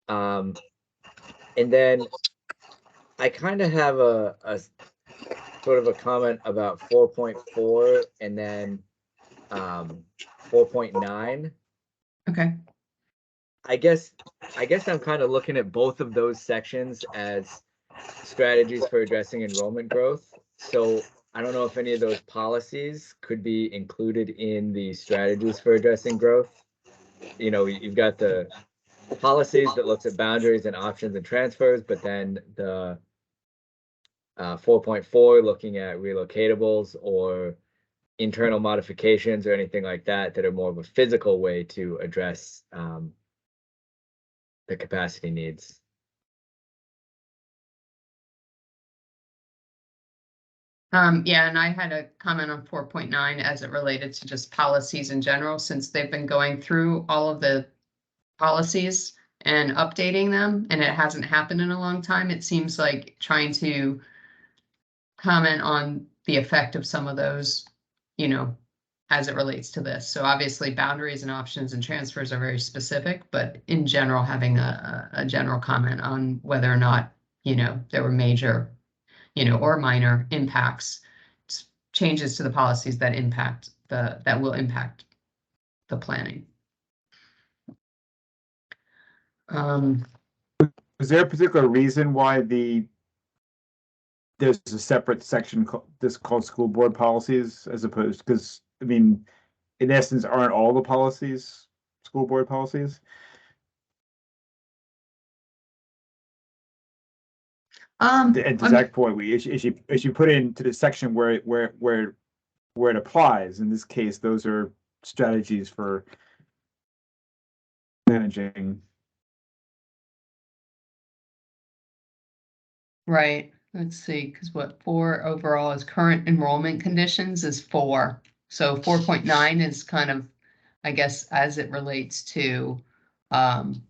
Speaker 1: And then I kind of have a sort of a comment about 4.4 and then 4.9.
Speaker 2: Okay.
Speaker 1: I guess I'm kind of looking at both of those sections as strategies for addressing enrollment growth. So I don't know if any of those policies could be included in the strategies for addressing growth. You've got the policies that looks at boundaries and options and transfers, but then the 4.4 looking at relocatables or internal modifications or anything like that are more of a physical way to address the capacity needs.
Speaker 2: Yeah, and I had a comment on 4.9 as it related to just policies in general, since they've been going through all of the policies and updating them, and it hasn't happened in a long time. It seems like trying to comment on the effect of some of those, as it relates to this. So obviously boundaries and options and transfers are very specific, but in general, having a general comment on whether or not, there were major, or minor impacts, changes to the policies that will impact the planning.
Speaker 4: Is there a particular reason why there's a separate section called school board policies as opposed, because I mean, in essence, aren't all the policies school board policies? And to
Speaker 2: I'm-
Speaker 4: Zach's point, as you put into the section where it applies, in this case, those are strategies for managing.
Speaker 2: Right, let's see, because what 4 overall is current enrollment conditions is 4. So 4.9 is kind of, I guess, as it relates to current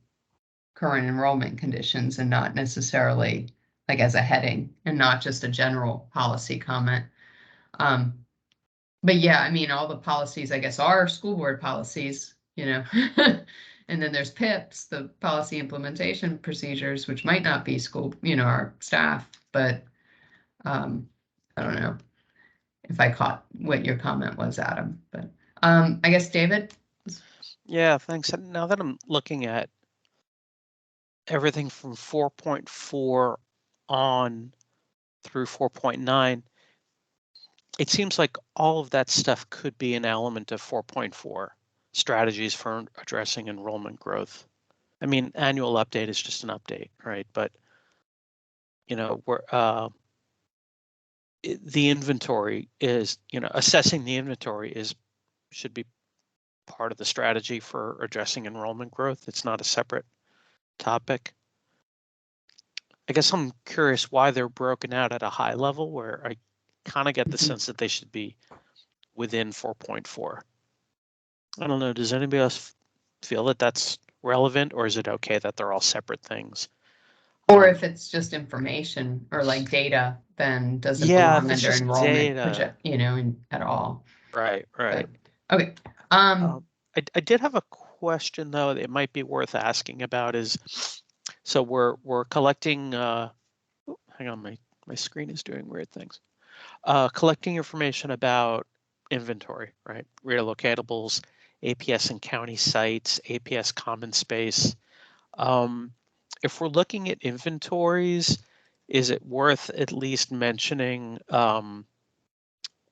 Speaker 2: enrollment conditions and not necessarily like as a heading and not just a general policy comment. But yeah, I mean, all the policies, I guess, are school board policies, you know. And then there's PIPs, the policy implementation procedures, which might not be school, you know, our staff, but I don't know if I caught what your comment was, Adam, but I guess David.
Speaker 9: Yeah, thanks. And now that I'm looking at everything from 4.4 on through 4.9, it seems like all of that stuff could be an element of 4.4, strategies for addressing enrollment growth. I mean, annual update is just an update, right? But, you know, the inventory is, you know, assessing the inventory should be part of the strategy for addressing enrollment growth. It's not a separate topic. I guess I'm curious why they're broken out at a high level, where I kind of get the sense that they should be within 4.4. I don't know. Does anybody else feel that that's relevant, or is it okay that they're all separate things?
Speaker 2: Or if it's just information or like data, then doesn't
Speaker 9: Yeah,
Speaker 2: belong
Speaker 9: if it's
Speaker 2: under
Speaker 9: just
Speaker 2: enrollment,
Speaker 9: data.
Speaker 2: you know, at all.
Speaker 9: Right.
Speaker 2: But, okay.
Speaker 9: I did have a question though that it might be worth asking about is, so we're collecting. Hang on, my screen is doing weird things. Collecting information about inventory, right? Relocatables, APS and county sites, APS common space. If we're looking at inventories, is it worth at least mentioning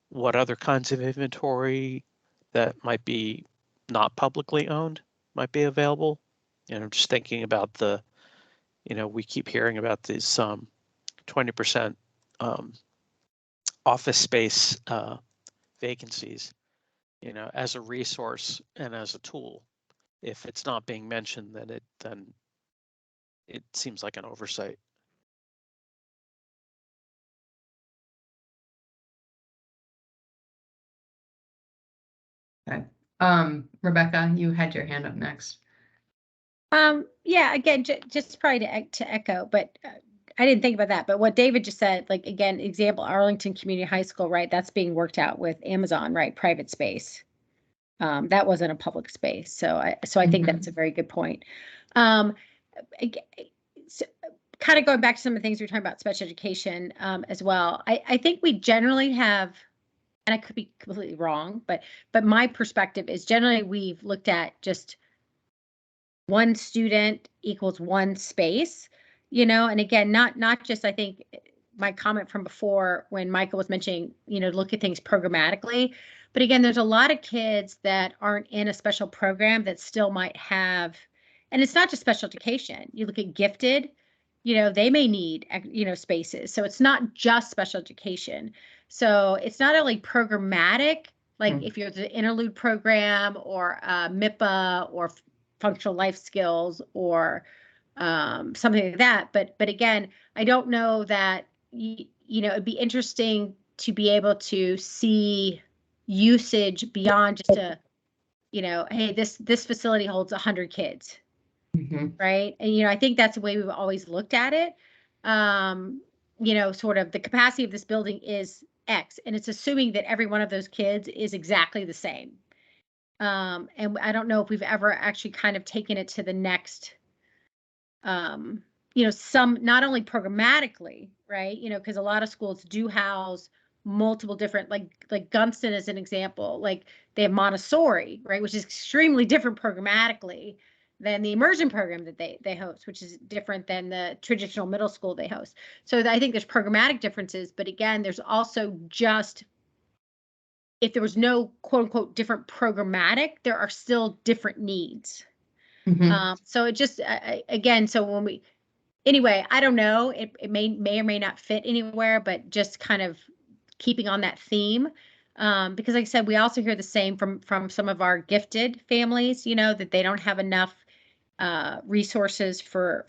Speaker 9: what other kinds of inventory that might be not publicly owned might be available? You know, just thinking about the, you know, we keep hearing about these 20% office space vacancies, you know, as a resource and as a tool. If it's not being mentioned, then it seems like an oversight.
Speaker 2: Okay. Rebecca, you had your hand up next.
Speaker 3: Yeah, again, just probably to echo, but I didn't think about that. But what David just said, like, again, example, Arlington Community High School, right? That's being worked out with Amazon, right? Private space. That wasn't a public space. So I think that's a very good point. So, kind of going back to some of the things we were talking about special education as well. I think we generally have, and I could be completely wrong, but my perspective is generally we've looked at just one student equals one space, you know, and again, not just, I think my comment from before when Michael was mentioning, you know, look at things programmatically, but again, there's a lot of kids that aren't in a special program that still might have, and it's not just special education. You look at gifted, you know, they may need, you know, spaces. So it's not just special education. So it's not only programmatic, like if you're the interlude program or MIPA or functional life skills or something like that. But again, I don't know that, you know, it'd be interesting to be able to see usage beyond just a, you know, hey, this facility holds 100 kids, right? And, you know, I think that's the way we've always looked at it. You know, sort of the capacity of this building is X, and it's assuming that every one of those kids is exactly the same. And I don't know if we've ever actually kind of taken it to the next, you know, some, not only programmatically, right? You know, because a lot of schools do house multiple different, like Gunston is an example, like they have Montessori, right? Which is extremely different programmatically than the immersion program that they host, which is different than the traditional middle school they host. So I think there's programmatic differences, but again, there's also just, if there was no quote unquote different programmatic, there are still different needs. So it just, again, so when anyway, I don't know. It may or may not fit anywhere, but just kind of keeping on that theme. Because like I said, we also hear the same from some of our gifted families, that they don't have enough resources for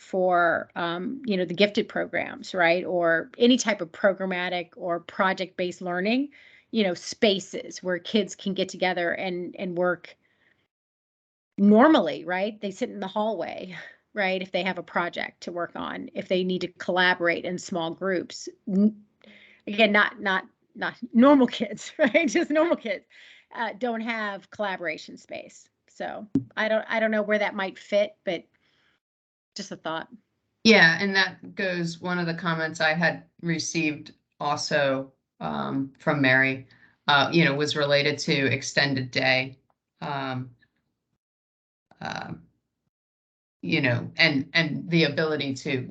Speaker 3: the gifted programs, right? Or any type of programmatic or project-based learning, spaces where kids can get together and work normally, right? They sit in the hallway, right? If they have a project to work on, if they need to collaborate in small groups. Again, not normal kids, right? Just normal kids don't have collaboration space. So I don't know where that might fit, but just a thought.
Speaker 2: Yeah, and that goes, one of the comments I had received also from Mary, was related to extended day. And the ability to,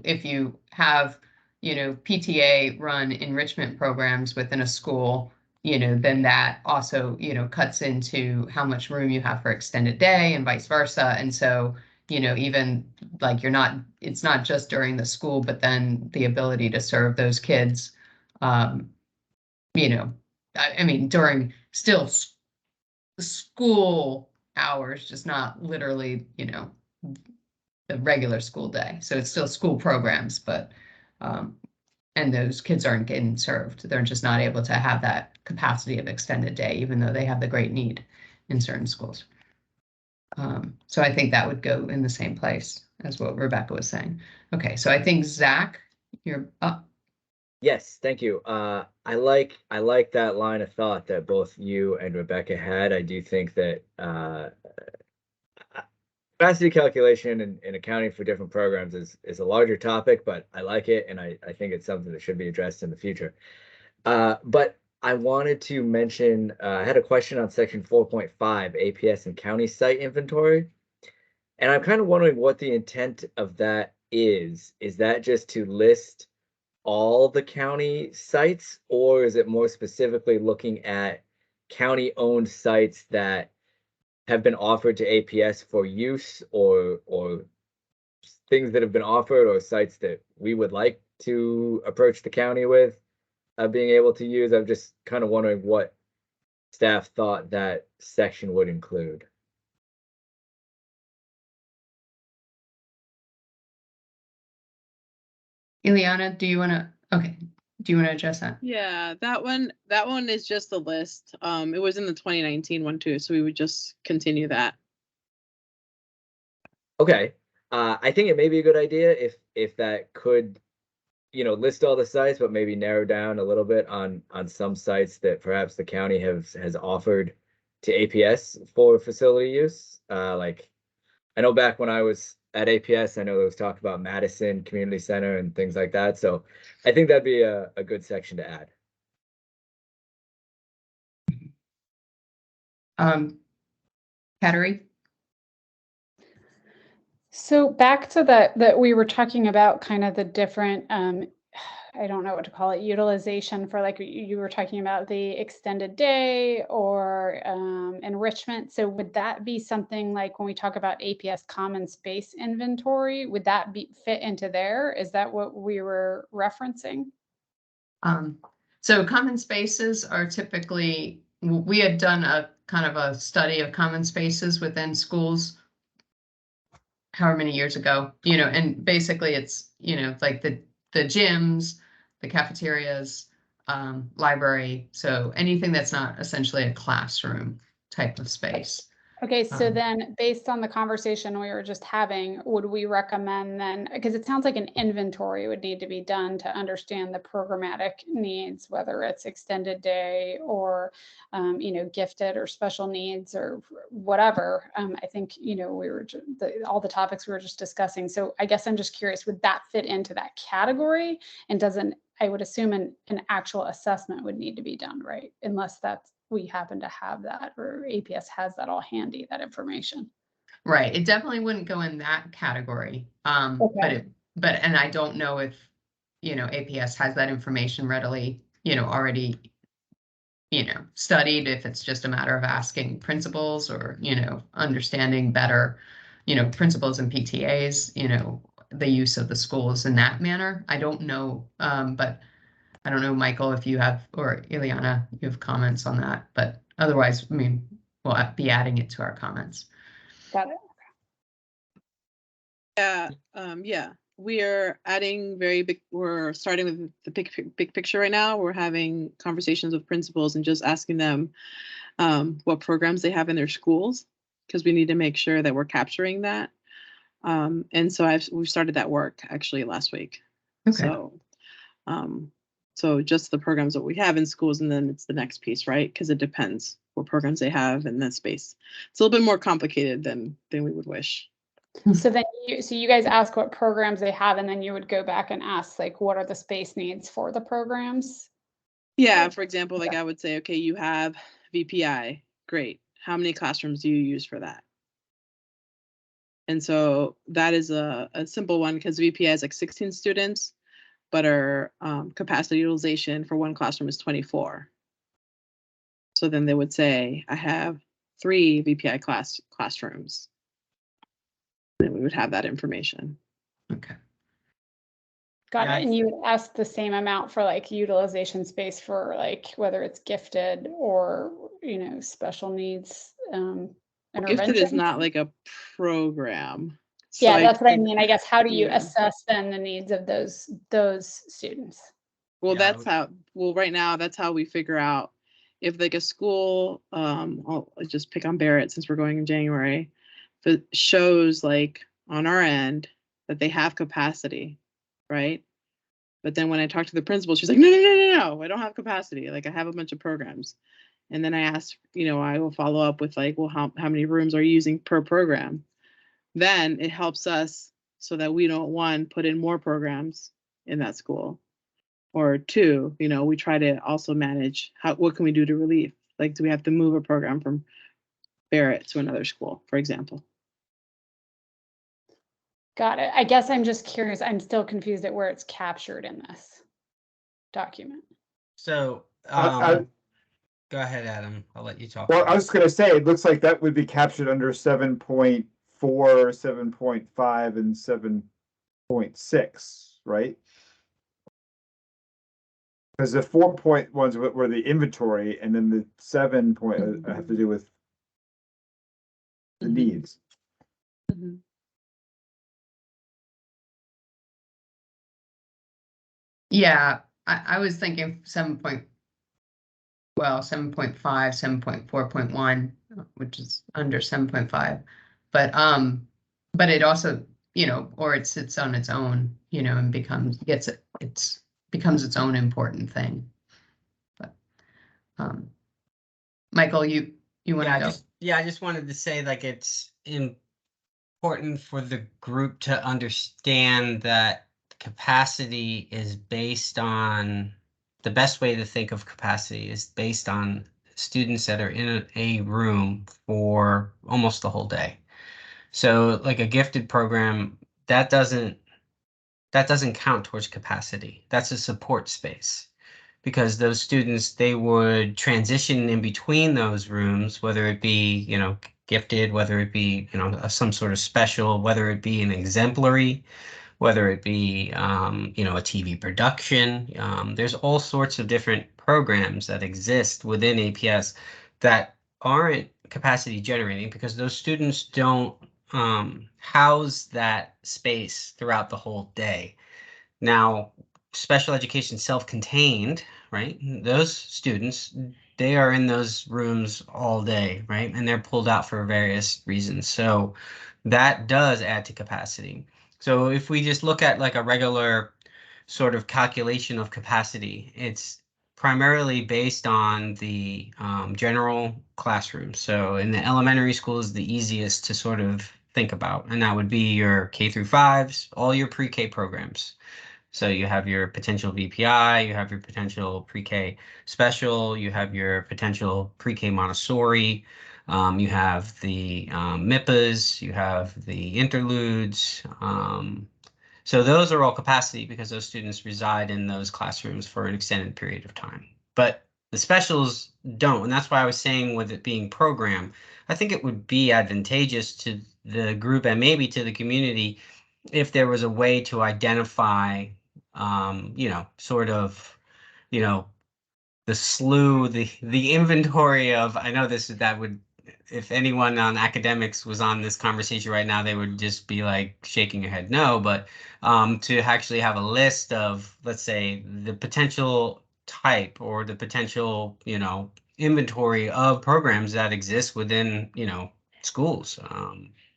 Speaker 2: if you have, PTA run enrichment programs within a school, then that also, cuts into how much room you have for extended day and vice versa. And so, even like it's not just during the school, but then the ability to serve those kids, I mean, during still school hours, just not literally, the regular school day. So it's still school programs, but and those kids aren't getting served. They're just not able to have that capacity of extended day, even though they have the great need in certain schools. So I think that would go in the same place as what Rebecca was saying. Okay, so I think Zach, you're up.
Speaker 1: Yes, thank you. I like that line of thought that both you and Rebecca had. I do think that capacity calculation and accounting for different programs is a larger topic, but I like it, and I think it's something that should be addressed in the future. But I wanted to mention, I had a question on section 4.5, APS and county site inventory. And I'm kind of wondering what the intent of that is. Is that just to list all the county sites, or is it more specifically looking at county-owned sites that have been offered to APS for use, or things that have been offered, or sites that we would like to approach the county with being able to use? I'm just kind of wondering what staff thought that section would include.
Speaker 2: Ileana, do you want to address that?
Speaker 8: Yeah, that one is just a list. It was in the 2019 one too, so we would just continue that.
Speaker 1: Okay. I think it may be a good idea if that could, list all the sites, but maybe narrow down a little bit on some sites that perhaps the county has offered to APS for facility use. Like, I know back when I was at APS, I know there was talk about Madison Community Center and things like that. So I think that'd be a good section to add.
Speaker 2: Cafeteria?
Speaker 6: So back to that we were talking about kind of the different, I don't know what to call it, utilization for, like you were talking about the extended day or enrichment. So would that be something like when we talk about APS common space inventory, would that fit into there? Is that what we were referencing?
Speaker 2: So common spaces are typically, we had done a kind of a study of common spaces within schools however many years ago, and basically it's, like the gyms, the cafeterias, library. So anything that's not essentially a classroom type of space.
Speaker 6: Okay, so then based on the conversation we were just having, would we recommend then, because it sounds like an inventory would need to be done to understand the programmatic needs, whether it's extended day or, gifted or special needs or whatever. I think, we were all the topics we were just discussing. So I guess I'm just curious, would that fit into that category? And I would assume an actual assessment would need to be done, right? Unless we happen to have that, or APS has that all handy, that information.
Speaker 2: Right. It definitely wouldn't go in that category. Okay. And I don't know if, APS has that information readily, already, studied, if it's just a matter of asking principals or, understanding better, principals and PTAs, the use of the schools in that manner. I don't know, but I don't know, Michael, if you have, or Ileana, you have comments on that, but otherwise, I mean, we'll be adding it to our comments.
Speaker 6: Got it.
Speaker 8: Yeah, we are adding we're starting with the big picture right now. We're having conversations with principals and just asking them what programs they have in their schools, because we need to make sure that we're capturing that. And so we've started that work actually last week.
Speaker 2: Okay.
Speaker 8: So just the programs that we have in schools, and then it's the next piece, right? Because it depends what programs they have in that space. It's a little bit more complicated than we would wish.
Speaker 6: So then you guys ask what programs they have, and then you would go back and ask, like, what are the space needs for the programs?
Speaker 8: Yeah, for example, like I would say, okay, you have VPI, great. How many classrooms do you use for that? And so that is a simple one, because VPI is like 16 students, but our capacity utilization for one classroom is 24. So then they would say, I have 3 VPI classrooms. Then we would have that information.
Speaker 2: Okay.
Speaker 6: Got
Speaker 5: Yeah,
Speaker 6: it. And you would ask the same amount for like utilization space for like whether it's gifted or, you know, special needs
Speaker 8: Gifted is
Speaker 6: interventions?
Speaker 8: not like a program. So
Speaker 6: Yeah, that's what I mean. I guess, how do you
Speaker 8: yeah.
Speaker 6: assess then the needs of those students?
Speaker 8: Well,
Speaker 5: Yeah,
Speaker 8: that's how, right now, that's how we figure out if like a school, I'll just pick on Barrett since we're going in January, if it shows like on our end that they have capacity, right? But then when I talk to the principal, she's like, no, I don't have capacity. Like I have a bunch of programs. And then I asked, you know, I will follow up with like, well, how many rooms are you using per program? Then it helps us so that we don't, 1, put in more programs in that school. Or 2, you know, we try to also manage what can we do to relieve? Like, do we have to move a program from Barrett to another school, for example?
Speaker 6: Got it. I guess I'm just curious. I'm still confused at where it's captured in this document.
Speaker 5: So,
Speaker 4: I-
Speaker 5: go ahead, Adam. I'll let you talk.
Speaker 4: Well, I was just gonna say, it looks like that would be captured under 7.4, 7.5, and 7.6, right? Because the 4.1s were the inventory, and then the 7 point have to do with the needs.
Speaker 8: Mm-hmm.
Speaker 2: Yeah, I was thinking 7.5, 7.4.1, which is under 7.5. But it also, you know, or it sits on its own, you know, and becomes its own important thing. But Michael, you want to go?
Speaker 5: I just wanted to say, like, it's important for the group to understand that capacity is based on, the best way to think of capacity is based on students that are in a room for almost the whole day. So like a gifted program, that doesn't count towards capacity. That's a support space, because those students, they would transition in between those rooms, whether it be, you know, gifted, whether it be, you know, some sort of special, whether it be an exemplary, whether it be, you know, a TV production. There's all sorts of different programs that exist within APS that aren't capacity generating, because those students don't house that space throughout the whole day. Now, special education self-contained, right? Those students, they are in those rooms all day, right? And they're pulled out for various reasons. So that does add to capacity. So if we just look at like a regular sort of calculation of capacity, it's primarily based on the general classroom. So in the elementary school is the easiest to sort of think about, and that would be your K through 5s, all your pre-K programs. So you have your potential VPI, you have your potential pre-K special, you have your potential pre-K Montessori, you have the MIPAs, you have the interludes. So those are all capacity because those students reside in those classrooms for an extended period of time. But the specials don't, and that's why I was saying with it being program, I think it would be advantageous to the group and maybe to the community if there was a way to identify, sort of, the slew, the inventory of, I know that would, if anyone on academics was on this conversation right now, they would just be like shaking your head no, but to actually have a list of, let's say, the potential type or the potential, inventory of programs that exist within, schools.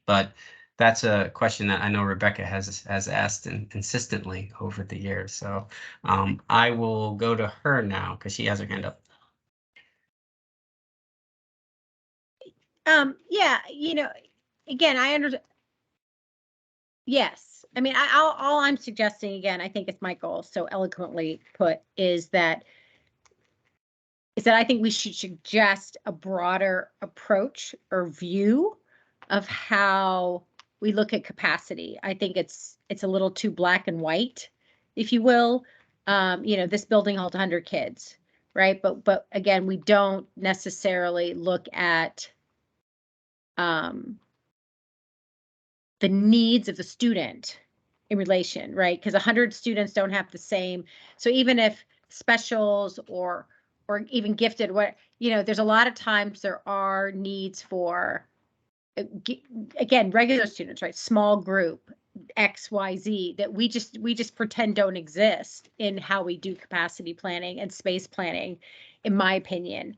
Speaker 5: But that's a question that I know Rebecca has asked consistently over the years. So I will go to her now because she has her hand up.
Speaker 3: Yeah, again, I understand. Yes, I mean, all I'm suggesting, again, I think it's Michael so eloquently put, is that I think we should suggest a broader approach or view of how we look at capacity. I think it's a little too black and white, if you will. This building holds 100 kids, right? But again, we don't necessarily look at the needs of the student in relation, right? Because 100 students don't have the same. So even if specials or even gifted, there's a lot of times there are needs for, again, regular students, right? Small group, X, Y, Z, that we just pretend don't exist in how we do capacity planning and space planning, in my opinion.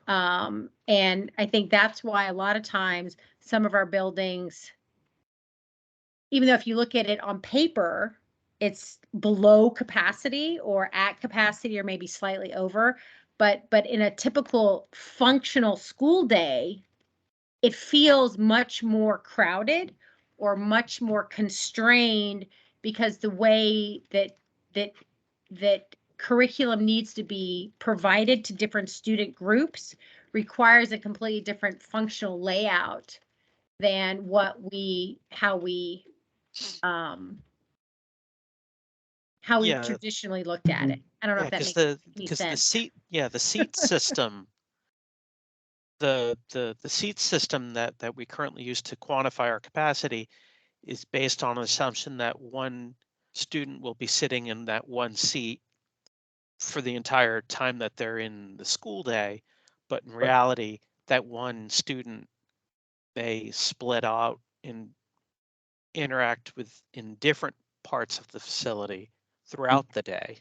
Speaker 3: And I think that's why a lot of times some of our buildings, even though if you look at it on paper, it's below capacity or at capacity or maybe slightly over, but in a typical functional school day, it feels much more crowded or much more constrained because the way that curriculum needs to be provided to different student groups requires a completely different functional layout than how we traditionally looked at it. I don't know if that makes any sense.
Speaker 9: The seat system, the seat system that we currently use to quantify our capacity is based on an assumption that one student will be sitting in that one seat for the entire time that they're in the school day, but in reality, that one student may split out and interact in different parts of the facility throughout the day.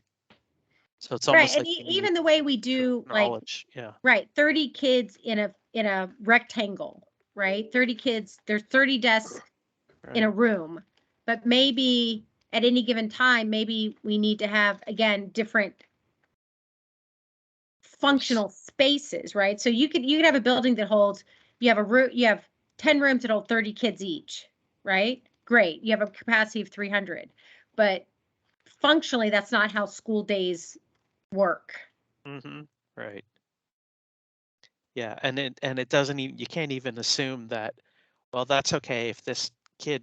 Speaker 9: So it's almost
Speaker 3: right,
Speaker 9: like
Speaker 3: and even the way we do
Speaker 9: knowledge,
Speaker 3: right, 30 kids in a rectangle, right? 30 kids, there's 30 desks in a room, but maybe at any given time, maybe we need to have, again, different functional spaces, right? So you could have a building that holds, you have 10 rooms that hold 30 kids each, right? Great, you have a capacity of 300, but functionally, that's not how school days work.
Speaker 9: Right. Yeah, and it doesn't even, you can't even assume that, well, that's okay if this kid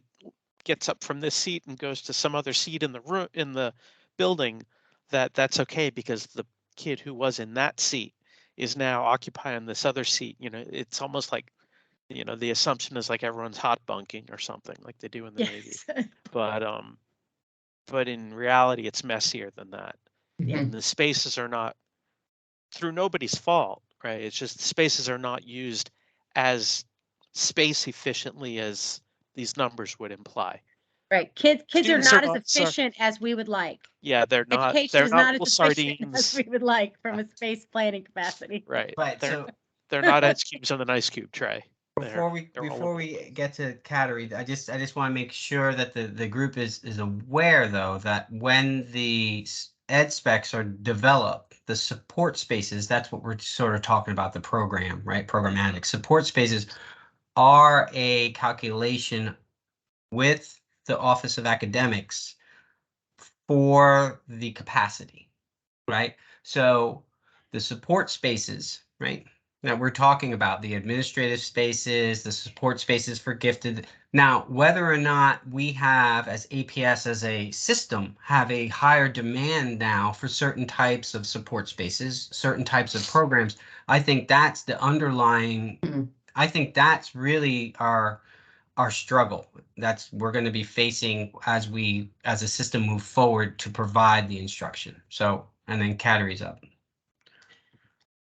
Speaker 9: gets up from this seat and goes to some other seat in the room, in the building, that's okay because the kid who was in that seat is now occupying this other seat. It's almost like, the assumption is like everyone's hot bunking or something like they do in the Navy. But in reality, it's messier than that. And the spaces are not, through nobody's fault, right? It's just the spaces are not used as space efficiently as these numbers would imply.
Speaker 3: Right. Kids are not as efficient as we would like.
Speaker 9: Yeah, they're not.
Speaker 3: Education is not as
Speaker 9: sardines
Speaker 3: efficient as we would like from a space planning capacity.
Speaker 9: Right.
Speaker 5: So
Speaker 9: they're not ice cubes on an ice cube tray.
Speaker 5: Before we get to Cafeteria, I just want to make sure that the group is aware, though, that when the ed specs are developed, the support spaces, that's what we're sort of talking about, the program, right? Programmatic support spaces are a calculation with the Office of Academics for the capacity, right? So the support spaces, right? Now we're talking about the administrative spaces, the support spaces for gifted. Now, whether or not we have, as APS as a system, have a higher demand now for certain types of support spaces, certain types of programs, I think that's the underlying, I think that's really our our struggle. We're going to be facing as a system move forward to provide the instruction. So, and then Cafeteria's up.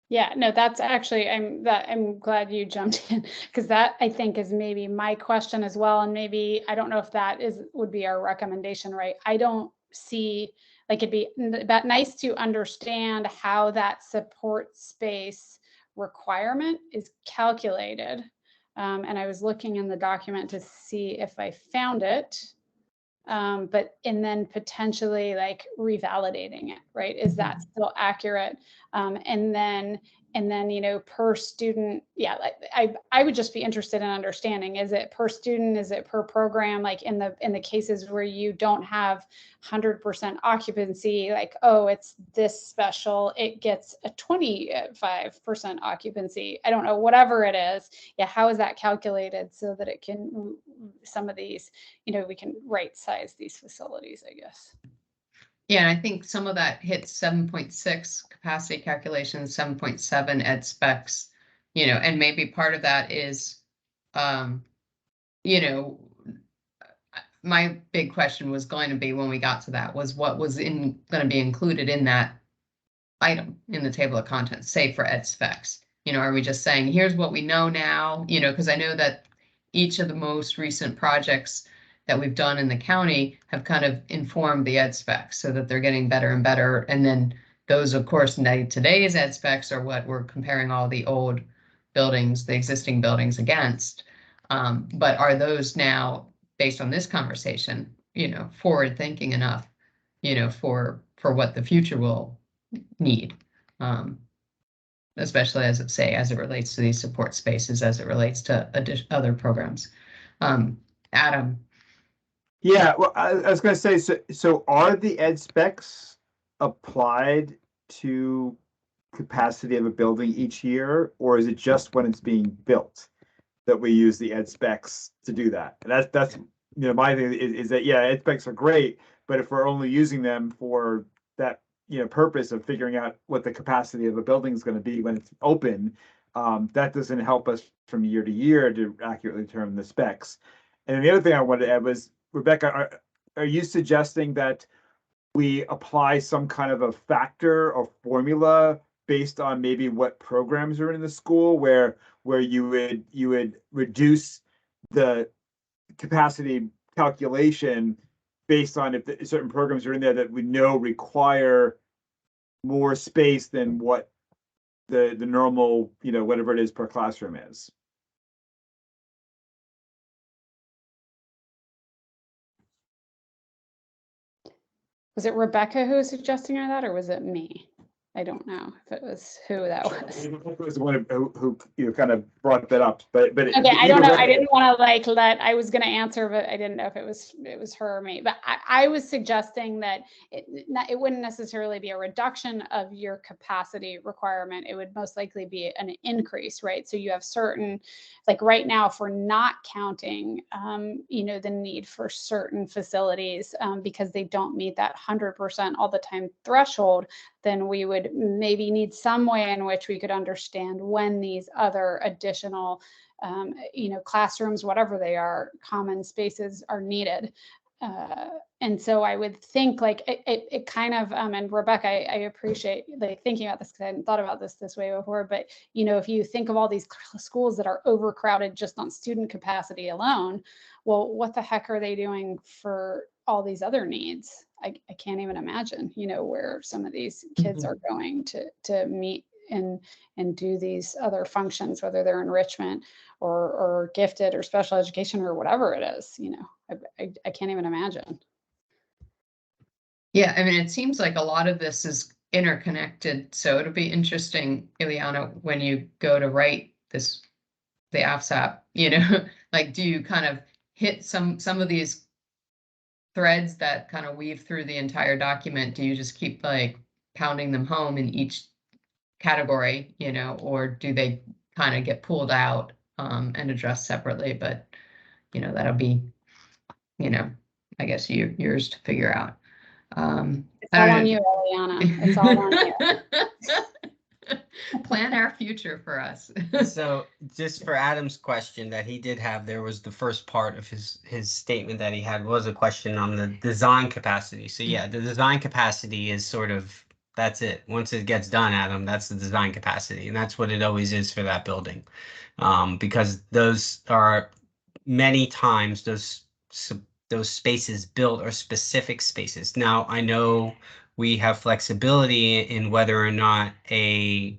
Speaker 6: Yeah, no, that's actually, I'm glad you jumped in, because that I think is maybe my question as well. And maybe, I don't know if that would be our recommendation, right? I don't see, like, it'd be nice to understand how that support space requirement is calculated. And I was looking in the document to see if I found it. And then potentially like revalidating it, right? Is that still accurate? And then, you know, per student, yeah, like I would just be interested in understanding, is it per student? Is it per program? Like in the cases where you don't have 100% occupancy, like, oh, it's this special, it gets a 25% occupancy. I don't know, whatever it is. Yeah. How is that calculated so that it can, some of these, you know, we can right size these facilities, I guess.
Speaker 2: Yeah, and I think some of that hits 7.6 capacity calculations, 7.7 ed specs, you know, and maybe part of that is, you know, my big question was going to be when we got to that was what was going to be included in that item in the table of contents, say for ed specs. You know, are we just saying, here's what we know now, you know, because I know that each of the most recent projects that we've done in the county have kind of informed the ed specs so that they're getting better and better. And then those, of course, today's ed specs are what we're comparing all the old buildings, the existing buildings against. But are those now, based on this conversation, you know, forward thinking enough, you know, for what the future will need, especially as it relates to these support spaces, as it relates to other programs. Adam.
Speaker 4: Yeah, well, I was going to say, so are the ed specs applied to capacity of a building each year, or is it just when it's being built that we use the ed specs to do that? And that's you know, my thing is that, yeah, ed specs are great, but if we're only using them for that, you know, purpose of figuring out what the capacity of a building is going to be when it's open, that doesn't help us from year to year to accurately determine the specs. And then the other thing I wanted to add was, Rebecca, are you suggesting that we apply some kind of a factor or formula based on maybe what programs are in the school, where you would reduce the capacity calculation based on if certain programs are in there that we know require more space than what the normal, you know, whatever it is per classroom is?
Speaker 6: Was it Rebecca who was suggesting that, or was it me? I don't know if it was who that was.
Speaker 4: It was the one who you know, kind of brought that up, but
Speaker 6: okay, I don't know. I didn't want to like I was going to answer, but I didn't know if it was her or me. But I was suggesting that it wouldn't necessarily be a reduction of your capacity requirement. It would most likely be an increase, right? So you have certain, like right now, if we're not counting, you know, the need for certain facilities because they don't meet that 100% all the time threshold, then we would maybe need some way in which we could understand when these other additional, you know, classrooms, whatever they are, common spaces are needed. And so I would think like it kind of, and Rebecca, I appreciate like thinking about this because I hadn't thought about this way before, but you know, if you think of all these schools that are overcrowded just on student capacity alone, well, what the heck are they doing for all these other needs? I can't even imagine, you know, where some of these kids are going to meet and do these other functions, whether they're enrichment or gifted or special education or whatever it is, you know, I can't even imagine.
Speaker 2: Yeah, I mean, it seems like a lot of this is interconnected. So it'll be interesting, Ileana, when you go to write the AFSAP, you know, like, do you kind of hit some of these threads that kind of weave through the entire document? Do you just keep like pounding them home in each category, you know, or do they kind of get pulled out and addressed separately? But, you know, that'll be, you know, I guess yours to figure out.
Speaker 6: It's all on you, Eliana. It's all on you.
Speaker 2: Plan our future for us.
Speaker 5: So just for Adam's question that he did have, there was the first part of his statement that he had was a question on the design capacity. So yeah, the design capacity is sort of, that's it. Once it gets done, Adam, that's the design capacity. And that's what it always is for that building. Because those are many times those spaces built are specific spaces. Now, I know we have flexibility in whether or not a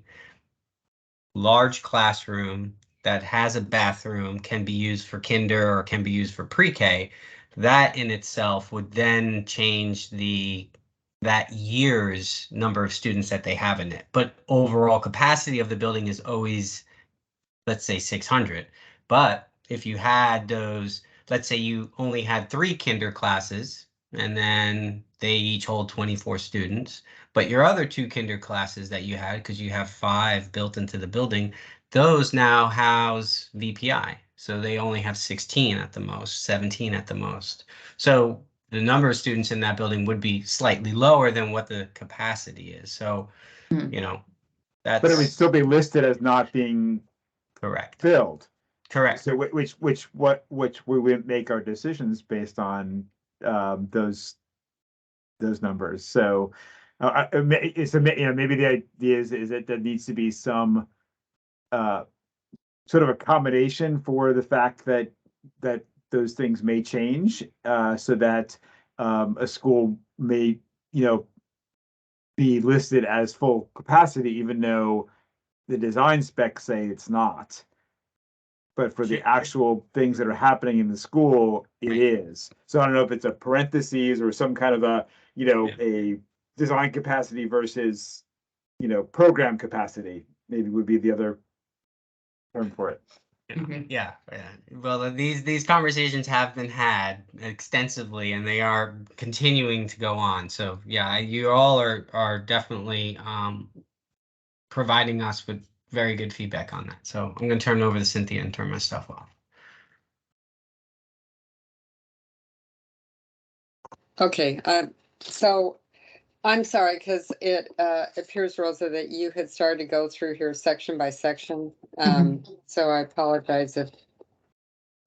Speaker 5: large classroom that has a bathroom can be used for kinder or can be used for pre-K. That in itself would then change that year's number of students that they have in it. But overall capacity of the building is always, let's say 600. But if you had those, let's say you only had 3 kinder classes and then they each hold 24 students, but your other 2 kinder classes that you had, because you have 5 built into the building, those now house VPI. So they only have 16 at the most, 17 at the most. So the number of students in that building would be slightly lower than what the capacity is. So, you know, that's
Speaker 4: But it would still be listed as not being
Speaker 5: correct.
Speaker 4: filled.
Speaker 5: Correct.
Speaker 4: So which we would make our decisions based on those numbers. So it's maybe the idea is that there needs to be some sort of accommodation for the fact that those things may change, so that a school may be listed as full capacity even though the design specs say it's not. But for the actual things that are happening in the school, it is. So I don't know if it's a parentheses or some kind of a, a design capacity versus, program capacity, maybe would be the other term for it.
Speaker 5: Yeah. Well, these conversations have been had extensively, and they are continuing to go on. So yeah, you all are definitely providing us with very good feedback on that. So I'm going to turn it over to Cynthia and turn my stuff off.
Speaker 7: Okay, so I'm sorry, because it appears, Rosa, that you had started to go through here section by section. So I apologize if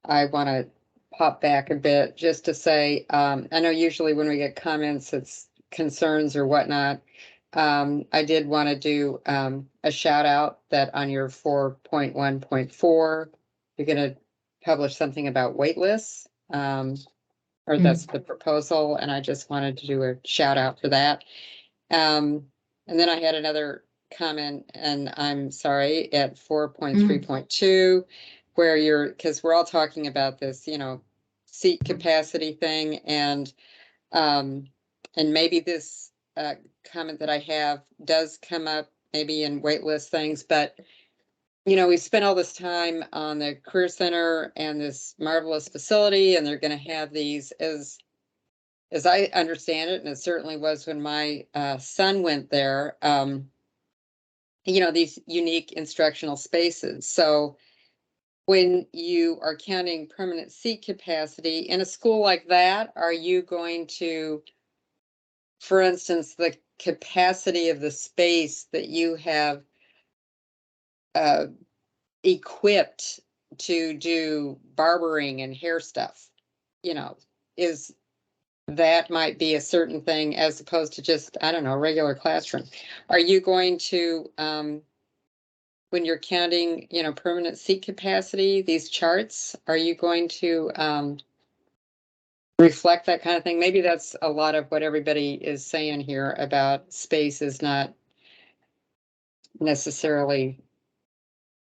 Speaker 7: I want to pop back a bit just to say, I know usually when we get comments, it's concerns or whatnot. I did want to do a shout out that on your 4.1.4, you're going to publish something about wait lists. Or that's the proposal, and I just wanted to do a shout out for that. And then I had another comment, and I'm sorry, at 4.3.2, where because we're all talking about this, seat capacity thing, and maybe this comment that I have does come up maybe in waitlist things, but we spent all this time on the Career Center and this marvelous facility, and they're going to have these, as I understand it, and it certainly was when my son went there, these unique instructional spaces. So when you are counting permanent seat capacity in a school like that, are you going to, for instance, the capacity of the space that you have equipped to do barbering and hair stuff, is that might be a certain thing as opposed to just, I don't know, a regular classroom. Are you going to, when you're counting, permanent seat capacity, these charts, are you going to reflect that kind of thing? Maybe that's a lot of what everybody is saying here about space is not necessarily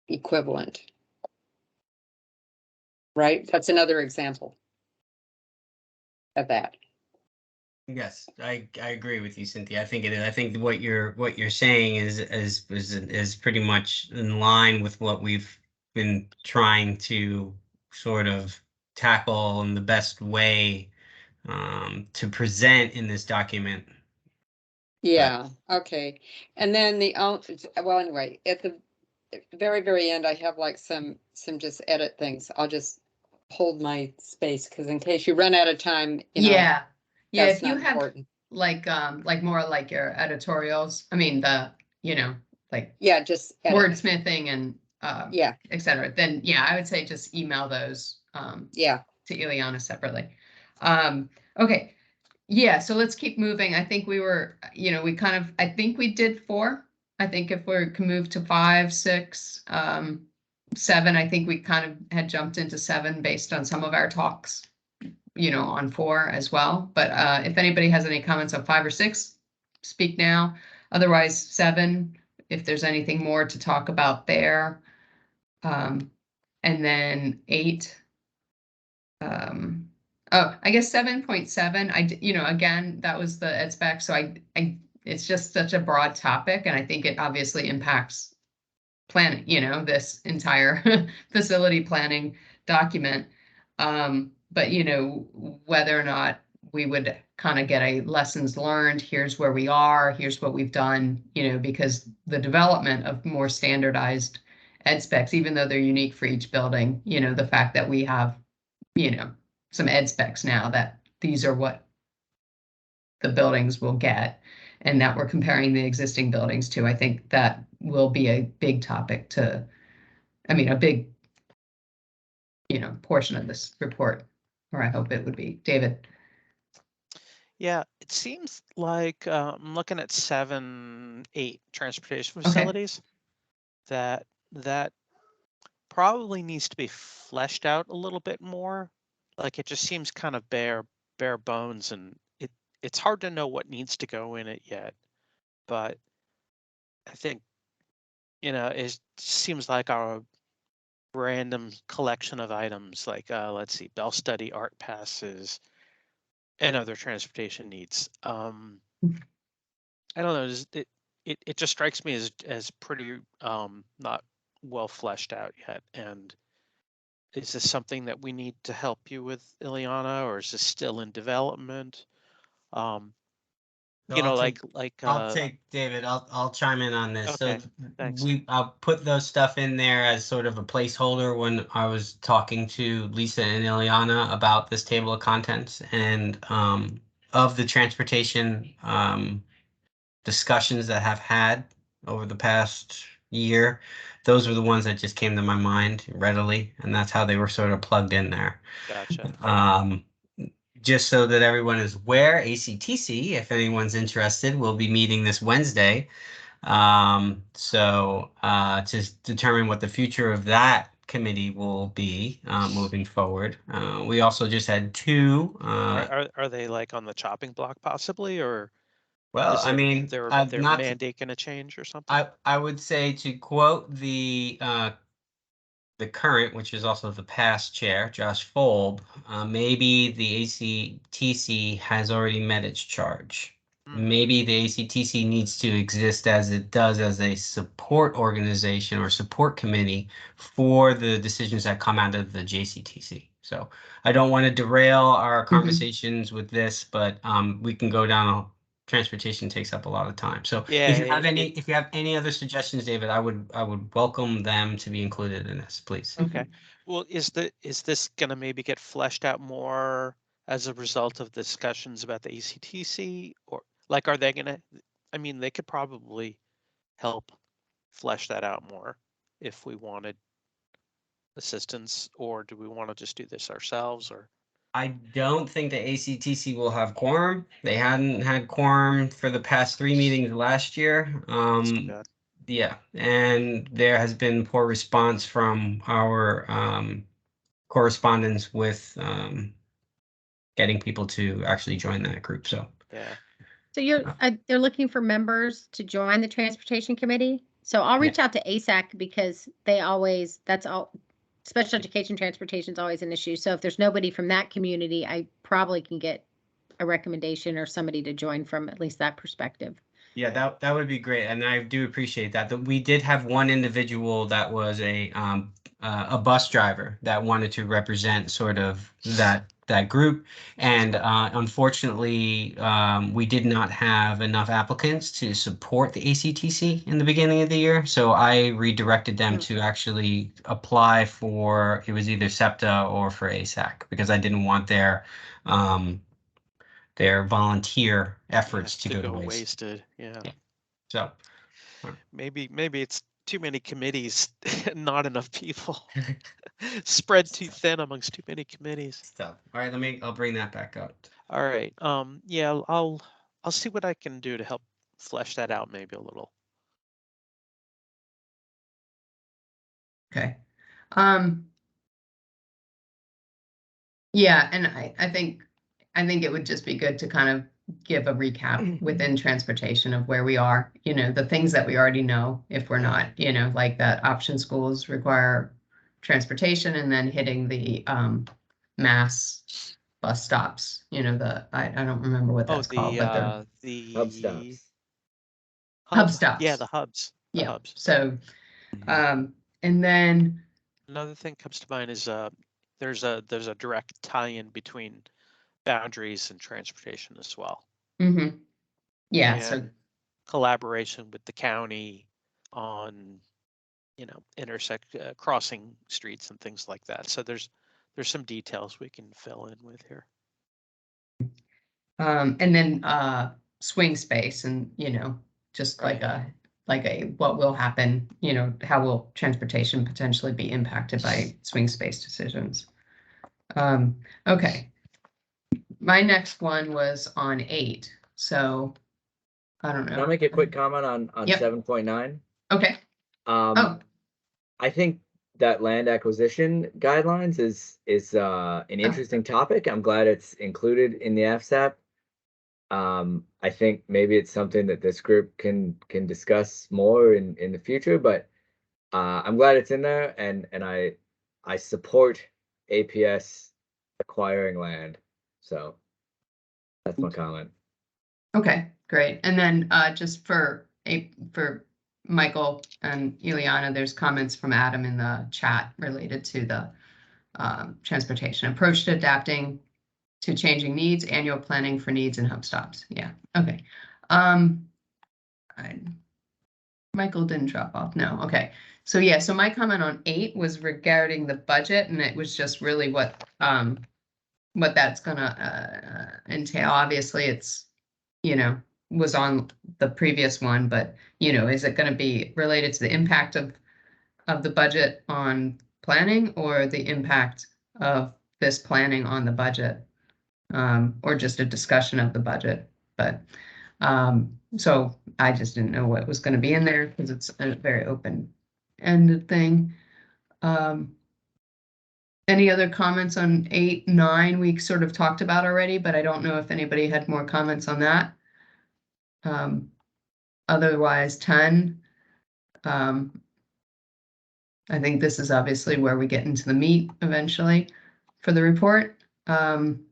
Speaker 7: equivalent. Right? That's another example of that.
Speaker 5: Yes, I agree with you, Cynthia. I think it is. I think what you're saying is pretty much in line with what we've been trying to sort of tackle in the best way to present in this document.
Speaker 7: Yeah. Okay. And then well, anyway, at the very, very end, I have like some just edit things. I'll just hold my space because in case you run out of time,
Speaker 2: Yeah.
Speaker 7: that's
Speaker 2: If you
Speaker 7: not
Speaker 2: have
Speaker 7: important.
Speaker 2: like more like your editorials, I mean, the, like
Speaker 7: Yeah, just edit.
Speaker 2: wordsmithing and
Speaker 7: Yeah,
Speaker 2: et cetera, then yeah, I would say just email those
Speaker 7: yeah.
Speaker 2: to Ileana separately. Okay, yeah, so let's keep moving. I think we were, we kind of, I think we did 4. I think if we can move to 5, 6, 7, I think we kind of had jumped into 7 based on some of our talks, on 4 as well. But if anybody has any comments on 5 or 6, speak now. Otherwise, 7, if there's anything more to talk about there. And then 8. I guess 7.7, again, that was the ed spec. So it's just such a broad topic, and I think it obviously impacts planning, this entire facility planning document. But whether or not we would kind of get a lessons learned, here's where we are, here's what we've done, because the development of more standardized ed specs, even though they're unique for each building, the fact that we have, some ed specs now that these are what the buildings will get, and that we're comparing the existing buildings to, I think that will be a big topic a big, portion of this report, or I hope it would be. David?
Speaker 9: Yeah, it seems like I'm looking at 7, 8 transportation
Speaker 2: Okay.
Speaker 9: facilities that probably needs to be fleshed out a little bit more. Like it just seems kind of bare bones, and it's hard to know what needs to go in it yet. But I think it seems like our random collection of items, like let's see, Bell Study, art passes, and other transportation needs. I don't know. It just strikes me as pretty not well fleshed out yet. And is this something that we need to help you with, Ileana, or is this still in development?
Speaker 5: So I'll
Speaker 9: like
Speaker 5: I'll take David. I'll chime in on this.
Speaker 9: Okay,
Speaker 5: So
Speaker 9: thanks.
Speaker 5: I'll put those stuff in there as sort of a placeholder when I was talking to Lisa and Ileana about this table of contents, and of the transportation discussions that have had over the past year, those were the ones that just came to my mind readily, and that's how they were sort of plugged in there.
Speaker 9: Gotcha.
Speaker 5: Just so that everyone is aware, ACTC, if anyone's interested, will be meeting this Wednesday. So to determine what the future of that committee will be moving forward. We also just had 2.
Speaker 9: Are they like on the chopping block possibly, or
Speaker 5: Well, I mean,
Speaker 9: their
Speaker 5: not
Speaker 9: mandate going to change or something?
Speaker 5: I would say, to quote the current, which is also the past chair, Josh Folb, maybe the ACTC has already met its charge. Maybe the ACTC needs to exist as it does as a support organization or support committee for the decisions that come out of the JCTC. So I don't want to derail our conversations with this, but we can go down transportation takes up a lot of time. So
Speaker 9: Yeah,
Speaker 5: if you have any other suggestions, David, I would welcome them to be included in this, please.
Speaker 9: Okay. Well, is this going to maybe get fleshed out more as a result of discussions about the ACTC, or like, are they going to, I mean, they could probably help flesh that out more if we wanted assistance, or do we want to just do this ourselves, or?
Speaker 5: I don't think the ACTC will have quorum. They hadn't had quorum for the past 3 meetings last year.
Speaker 9: That's too bad.
Speaker 5: Yeah, and there has been poor response from our correspondence with getting people to actually join that group. So
Speaker 9: Yeah.
Speaker 3: So they're looking for members to join the transportation committee. So I'll reach out to ASAC because special education transportation is always an issue. So if there's nobody from that community, I probably can get a recommendation or somebody to join from at least that perspective.
Speaker 5: Yeah, that would be great, and I do appreciate that. We did have one individual that was a bus driver that wanted to represent sort of that group, and unfortunately, we did not have enough applicants to support the ACTC in the beginning of the year. So I redirected them to actually apply for, it was either SEPTA or for ASAC, because I didn't want their volunteer efforts to go
Speaker 9: wasted. Yeah.
Speaker 5: So
Speaker 9: Maybe it's too many committees, and not enough people. Spread too thin amongst too many committees.
Speaker 5: So, all right, I'll bring that back up.
Speaker 9: All right. Yeah, I'll see what I can do to help flesh that out maybe a little.
Speaker 2: Okay. Yeah, and I think it would just be good to kind of give a recap within transportation of where we are, the things that we already know, if we're not, like that option schools require transportation, and then hitting the mass bus stops, I don't remember what that's called, but
Speaker 9: the
Speaker 1: Hub stops.
Speaker 2: hub stops.
Speaker 9: Yeah, the hubs. The
Speaker 2: Yeah.
Speaker 9: hubs.
Speaker 2: So,
Speaker 5: Mhm.
Speaker 2: and then
Speaker 9: Another thing comes to mind is there's a direct tie-in between boundaries and transportation as well.
Speaker 2: yeah, so
Speaker 9: And collaboration with the county on, intersect crossing streets and things like that. So there's some details we can fill in with here.
Speaker 2: and then swing space, and just
Speaker 9: Right.
Speaker 2: like a what will happen, how will transportation potentially be impacted by swing space decisions. Okay, my next one was on 8, so I don't know.
Speaker 1: Can I make a quick comment on
Speaker 2: Yep.
Speaker 1: 7.9?
Speaker 2: Okay.
Speaker 1: I think that land acquisition guidelines is an interesting topic. I'm glad it's included in the FSAP. I think maybe it's something that this group can discuss more in the future, but I'm glad it's in there, and I support APS acquiring land. So that's my comment.
Speaker 2: Okay, great. And then just for Michael and Ileana, there's comments from Adam in the chat related to the transportation approach to adapting to changing needs, annual planning for needs and hub stops. Yeah, okay. Michael didn't drop off. No, okay. So yeah, so my comment on 8 was regarding the budget, and it was just really what that's gonna entail. Obviously, it's was on the previous one, but is it going to be related to the impact of the budget on planning, or the impact of this planning on the budget, or just a discussion of the budget? But so I just didn't know what was going to be in there, because it's a very open-ended thing. Any other comments on 8, 9? We sort of talked about already, but I don't know if anybody had more comments on that. Otherwise, 10. I think this is obviously where we get into the meat eventually for the report. 11,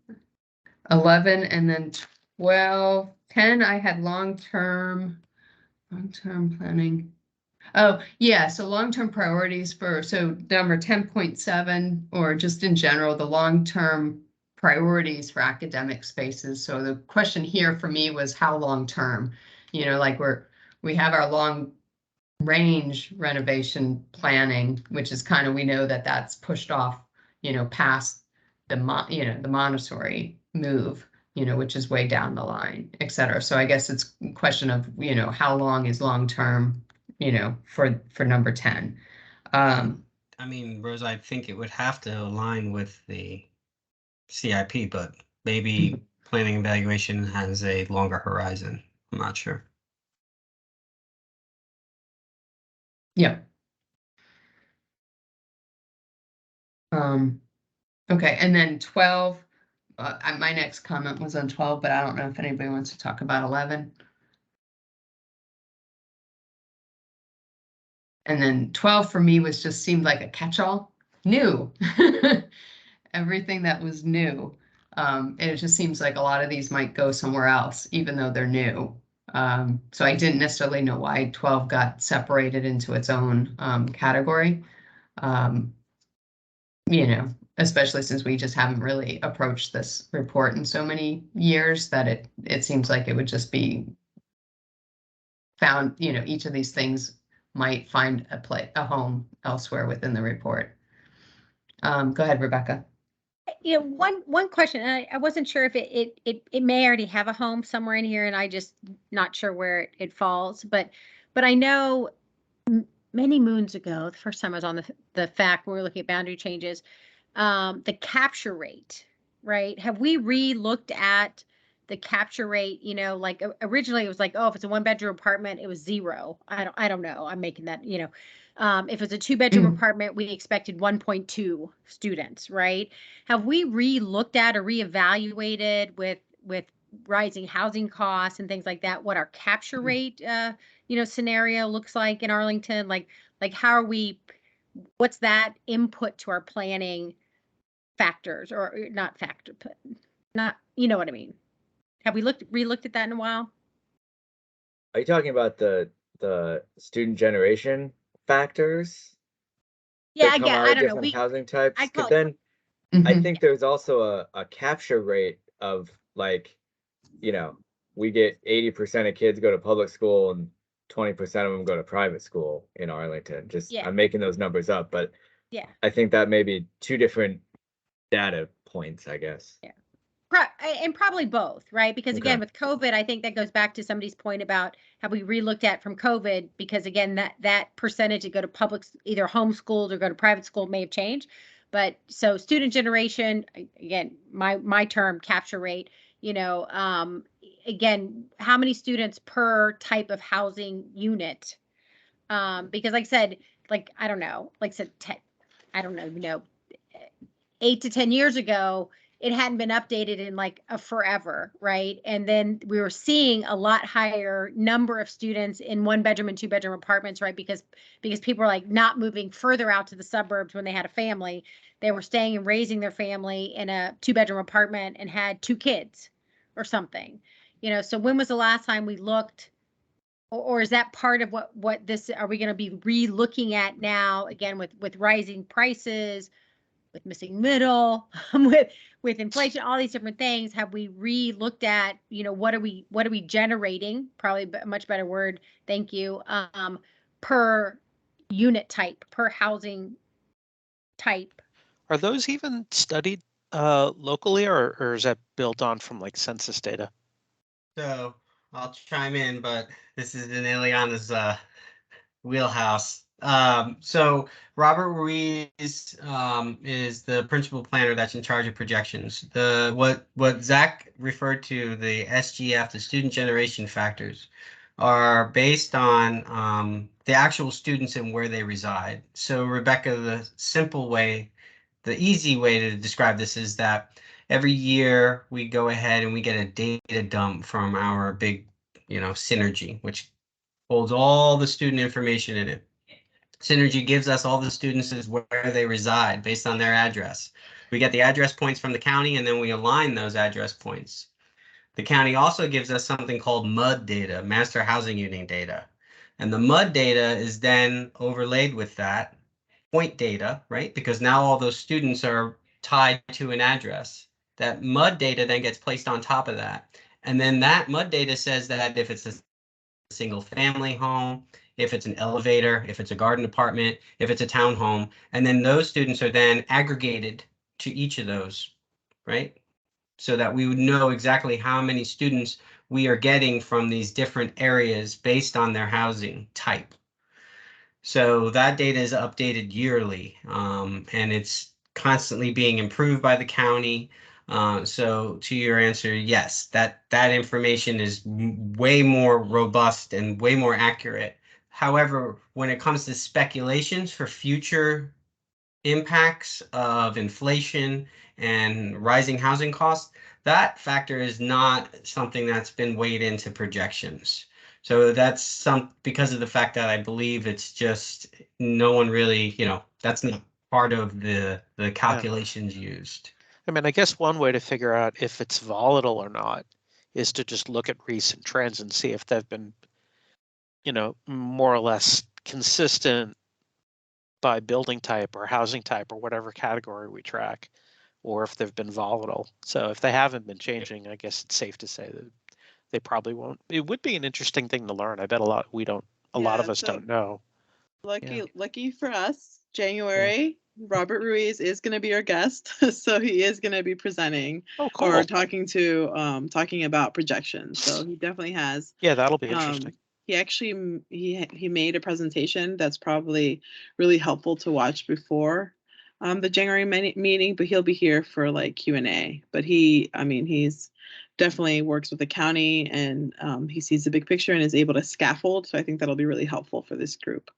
Speaker 2: and then 12, 10, I had long-term planning. Oh, yeah, so long-term priorities so number 10.7, or just in general, the long-term priorities for academic spaces. So the question here for me was how long-term, like we have our long range renovation planning, which is kind of, we know that that's pushed off, past the Montessori move, which is way down the line, et cetera. So I guess it's a question of, how long is long-term, for number 10.
Speaker 5: I mean, Rose, I think it would have to align with the CIP, but maybe planning evaluation has a longer horizon. I'm not sure.
Speaker 2: Yeah. Okay, and then 12, my next comment was on 12, but I don't know if anybody wants to talk about 11. And then 12 for me seemed like a catch-all, new. Everything that was new. And it just seems like a lot of these might go somewhere else, even though they're new. So I didn't necessarily know why 12 got separated into its own category. Especially since we just haven't really approached this report in so many years, that it seems like it would just be found, each of these things might find a home elsewhere within the report. Go ahead, Rebecca.
Speaker 3: One question, and I wasn't sure if it may already have a home somewhere in here, and I just not sure where it falls. But but I know many moons ago, the first time I was on the FAC, when we were looking at boundary changes, the capture rate, right? Have we re-looked at the capture rate? You know, like originally it was like, oh, if it's a 1-bedroom apartment, it was 0. I don't know. I'm making that, you know. If it's a 2-bedroom apartment, we expected 1.2 students, right? Have we re-looked at or reevaluated with rising housing costs and things like that, what our capture rate, you know, scenario looks like in Arlington? Like how are we, what's that input to our planning factors, or not factor, but not, you know what I mean? Have we re-looked at that in a while?
Speaker 1: Are you talking about the student generation factors
Speaker 3: Yeah,
Speaker 1: that
Speaker 3: I
Speaker 1: come
Speaker 3: get,
Speaker 1: out
Speaker 3: I
Speaker 1: of
Speaker 3: don't know.
Speaker 1: different housing types?
Speaker 3: I call
Speaker 1: But
Speaker 3: it,
Speaker 1: then I
Speaker 2: Mhm.
Speaker 1: think there's also a capture rate of, like, you know, we get 80% of kids go to public school and 20% of them go to private school in Arlington. Just
Speaker 3: Yeah.
Speaker 1: I'm making those numbers up, but
Speaker 3: yeah.
Speaker 1: I think that may be 2 different data points, I guess.
Speaker 3: Yeah. And probably both, right? Because again,
Speaker 1: Okay.
Speaker 3: with COVID, I think that goes back to somebody's point about have we re-looked at from COVID, because again, that percentage that go to public, either homeschooled or go to private school, may have changed. But so student generation, again, my term, capture rate, you know, again, how many students per type of housing unit? Because like I said, like, I don't know, like I said, I don't know, you know, 8 to 10 years ago, it hadn't been updated in like a forever, right? And then we were seeing a lot higher number of students in 1-bedroom and 2-bedroom apartments, right? Because people were like not moving further out to the suburbs when they had a family. They were staying and raising their family in a 2-bedroom apartment and had 2 kids or something. You know, so when was the last time we looked, or is that part of what this, are we going to be re-looking at now, again, with rising prices, with missing middle, with inflation, all these different things? Have we re-looked at, you know, what are we generating? Probably a much better word. Thank you. Per unit type, per housing type.
Speaker 9: Are those even studied locally, or is that built on from like census data?
Speaker 5: So I'll chime in, but this is in Ileana's wheelhouse. So Robert Ruiz is the principal planner that's in charge of projections. What Zach referred to, the SGF, the student generation factors, are based on the actual students and where they reside. So Rebecca, the easy way to describe this is that every year we go ahead and we get a data dump from our big, Synergy, which holds all the student information in it. Synergy gives us all the students as where they reside based on their address. We get the address points from the county, and then we align those address points. The county also gives us something called MUD data, Master Housing Unit data. And the MUD data is then overlaid with that point data, right? Because now all those students are tied to an address. That MUD data then gets placed on top of that. And then that MUD data says that if it's a single family home, if it's an elevator, if it's a garden apartment, if it's a townhome, and then those students are then aggregated to each of those, right? So that we would know exactly how many students we are getting from these different areas based on their housing type. So that data is updated yearly, and it's constantly being improved by the county. So to your answer, yes, that information is way more robust and way more accurate. However, when it comes to speculations for future impacts of inflation and rising housing costs, that factor is not something that's been weighed into projections. So that's because of the fact that I believe it's just no one really, that's not part of the calculations used.
Speaker 9: I mean, I guess one way to figure out if it's volatile or not is to just look at recent trends and see if they've been, more or less consistent by building type or housing type or whatever category we track, or if they've been volatile. So if they haven't been changing, I guess it's safe to say that they probably won't. It would be an interesting thing to learn. I bet a lot of us don't know.
Speaker 8: Lucky for us, January, Robert Ruiz is going to be our guest. So he is going to be presenting or talking about projections. So he definitely has.
Speaker 9: Yeah, that'll be interesting.
Speaker 8: He actually he made a presentation that's probably really helpful to watch before the January meeting, but he'll be here for like Q&A. But he's definitely works with the county, and he sees the big picture and is able to scaffold. So I think that'll be really helpful for this group.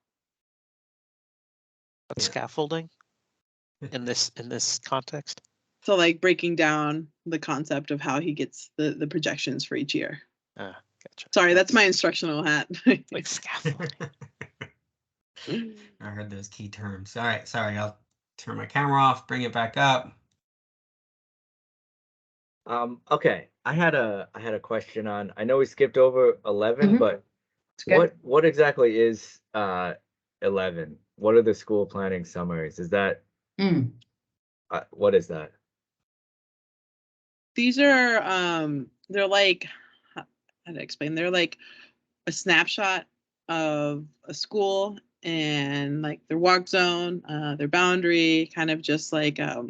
Speaker 9: But scaffolding in this context?
Speaker 8: So like breaking down the concept of how he gets the projections for each year.
Speaker 9: Gotcha.
Speaker 8: Sorry, that's my instructional hat.
Speaker 9: Like scaffolding.
Speaker 5: I heard those key terms. All right, sorry, I'll turn my camera off, bring it back up.
Speaker 1: Okay, I had a question on, I know we skipped over 11,
Speaker 2: Mhm.
Speaker 1: but
Speaker 2: It's good.
Speaker 1: what exactly is 11? What are the school planning summaries? Is that
Speaker 2: Mm.
Speaker 1: what is that?
Speaker 8: These are they're like, how to explain, they're like a snapshot of a school and like their walk zone, their boundary, kind of just like a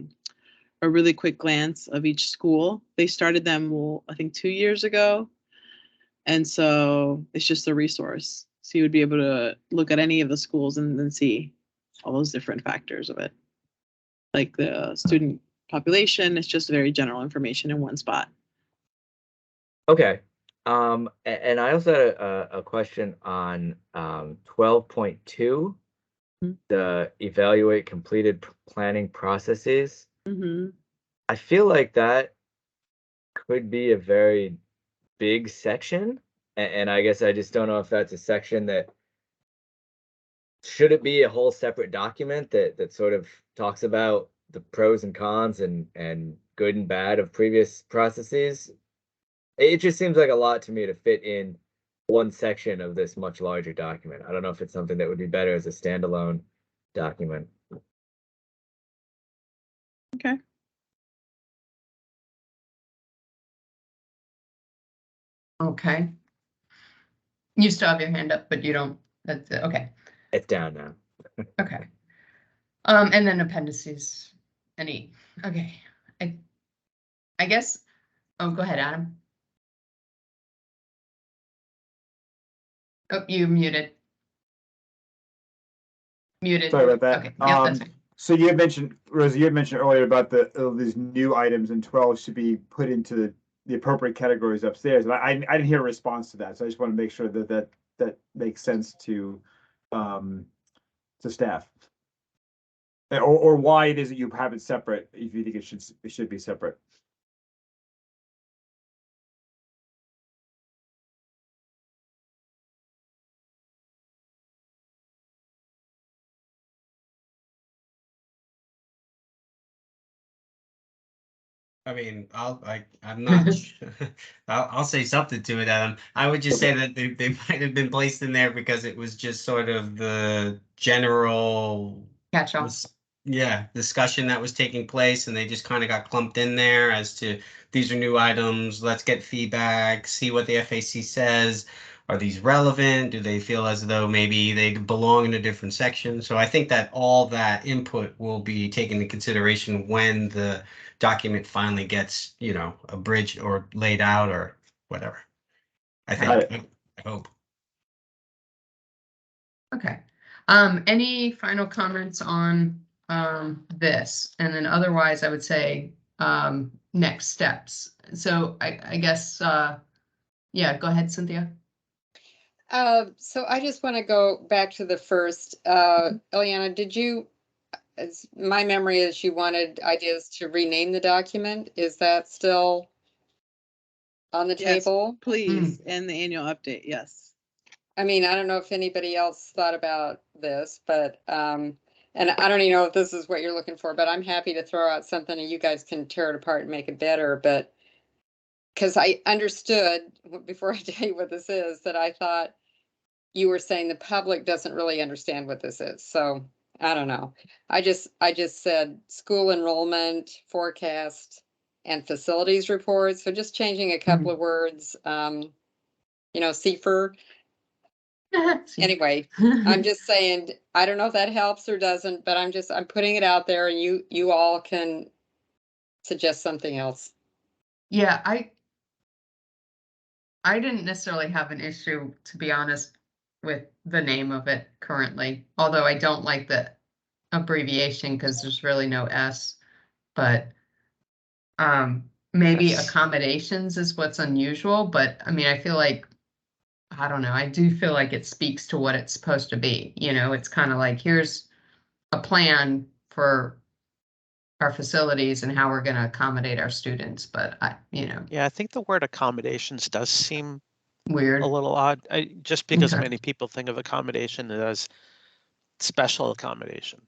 Speaker 8: really quick glance of each school. They started them, well, I think 2 years ago. And so it's just a resource. So you would be able to look at any of the schools and then see all those different factors of it. Like the student population, it's just very general information in one spot.
Speaker 1: Okay. And I also had a question on 12.2,
Speaker 8: Mhm.
Speaker 1: the evaluate completed planning processes.
Speaker 8: Mm-hmm.
Speaker 1: I feel like that could be a very big section, and I guess I just don't know if that's a section that should it be a whole separate document that sort of talks about the pros and cons and good and bad of previous processes. It just seems like a lot to me to fit in one section of this much larger document. I don't know if it's something that would be better as a standalone document.
Speaker 8: Okay.
Speaker 2: Okay. You still have your hand up, but you don't, that's it. Okay.
Speaker 1: It's down now.
Speaker 2: Okay. And then appendices, any, okay. I guess, oh, go ahead, Adam. Oh, you muted. Muted.
Speaker 4: Sorry about that.
Speaker 2: Okay, yep, that's fine.
Speaker 4: So you had mentioned, Rosie, you had mentioned earlier about these new items, and 12 should be put into the appropriate categories upstairs. And I didn't hear a response to that, so I just want to make sure that makes sense to staff. Or why it is that you have it separate if you think it should be separate.
Speaker 5: I mean, I'm not. I'll say something to it, Adam. I would just say that they might have been placed in there because it was just sort of the general
Speaker 2: Catch all.
Speaker 5: discussion that was taking place, and they just kind of got clumped in there as to these are new items. Let's get feedback, see what the FAC says. Are these relevant? Do they feel as though maybe they belong in a different section? So I think that all that input will be taken into consideration when the document finally gets, abridged or laid out or whatever. I think, I hope.
Speaker 2: Okay. Any final comments on this? And then otherwise, I would say next steps. So I guess, yeah, go ahead, Cynthia.
Speaker 7: So I just want to go back to the first, Eliana, did you, my memory is you wanted ideas to rename the document. Is that still on the
Speaker 8: Yes,
Speaker 7: table?
Speaker 8: please, and the annual update, yes.
Speaker 7: I mean, I don't know if anybody else thought about this, but, and I don't even know if this is what you're looking for, but I'm happy to throw out something and you guys can tear it apart and make it better, but because I understood before I tell you what this is, that I thought you were saying the public doesn't really understand what this is. So I don't know. I just said school enrollment forecast and facilities report. So just changing a couple of words, CFR. Anyway, I'm just saying, I don't know if that helps or doesn't, but I'm putting it out there and you all can suggest something else.
Speaker 2: Yeah, I didn't necessarily have an issue, to be honest, with the name of it currently, although I don't like the abbreviation because there's really no S, but maybe
Speaker 9: Yes.
Speaker 2: accommodations is what's unusual, but I mean, I feel like, I don't know, I do feel like it speaks to what it's supposed to be. You know, it's kind of like, here's a plan for our facilities and how we're going to accommodate our students, but
Speaker 9: Yeah, I think the word accommodations does seem
Speaker 2: weird.
Speaker 9: a little odd, just because
Speaker 2: Okay.
Speaker 9: many people think of accommodation as special accommodation.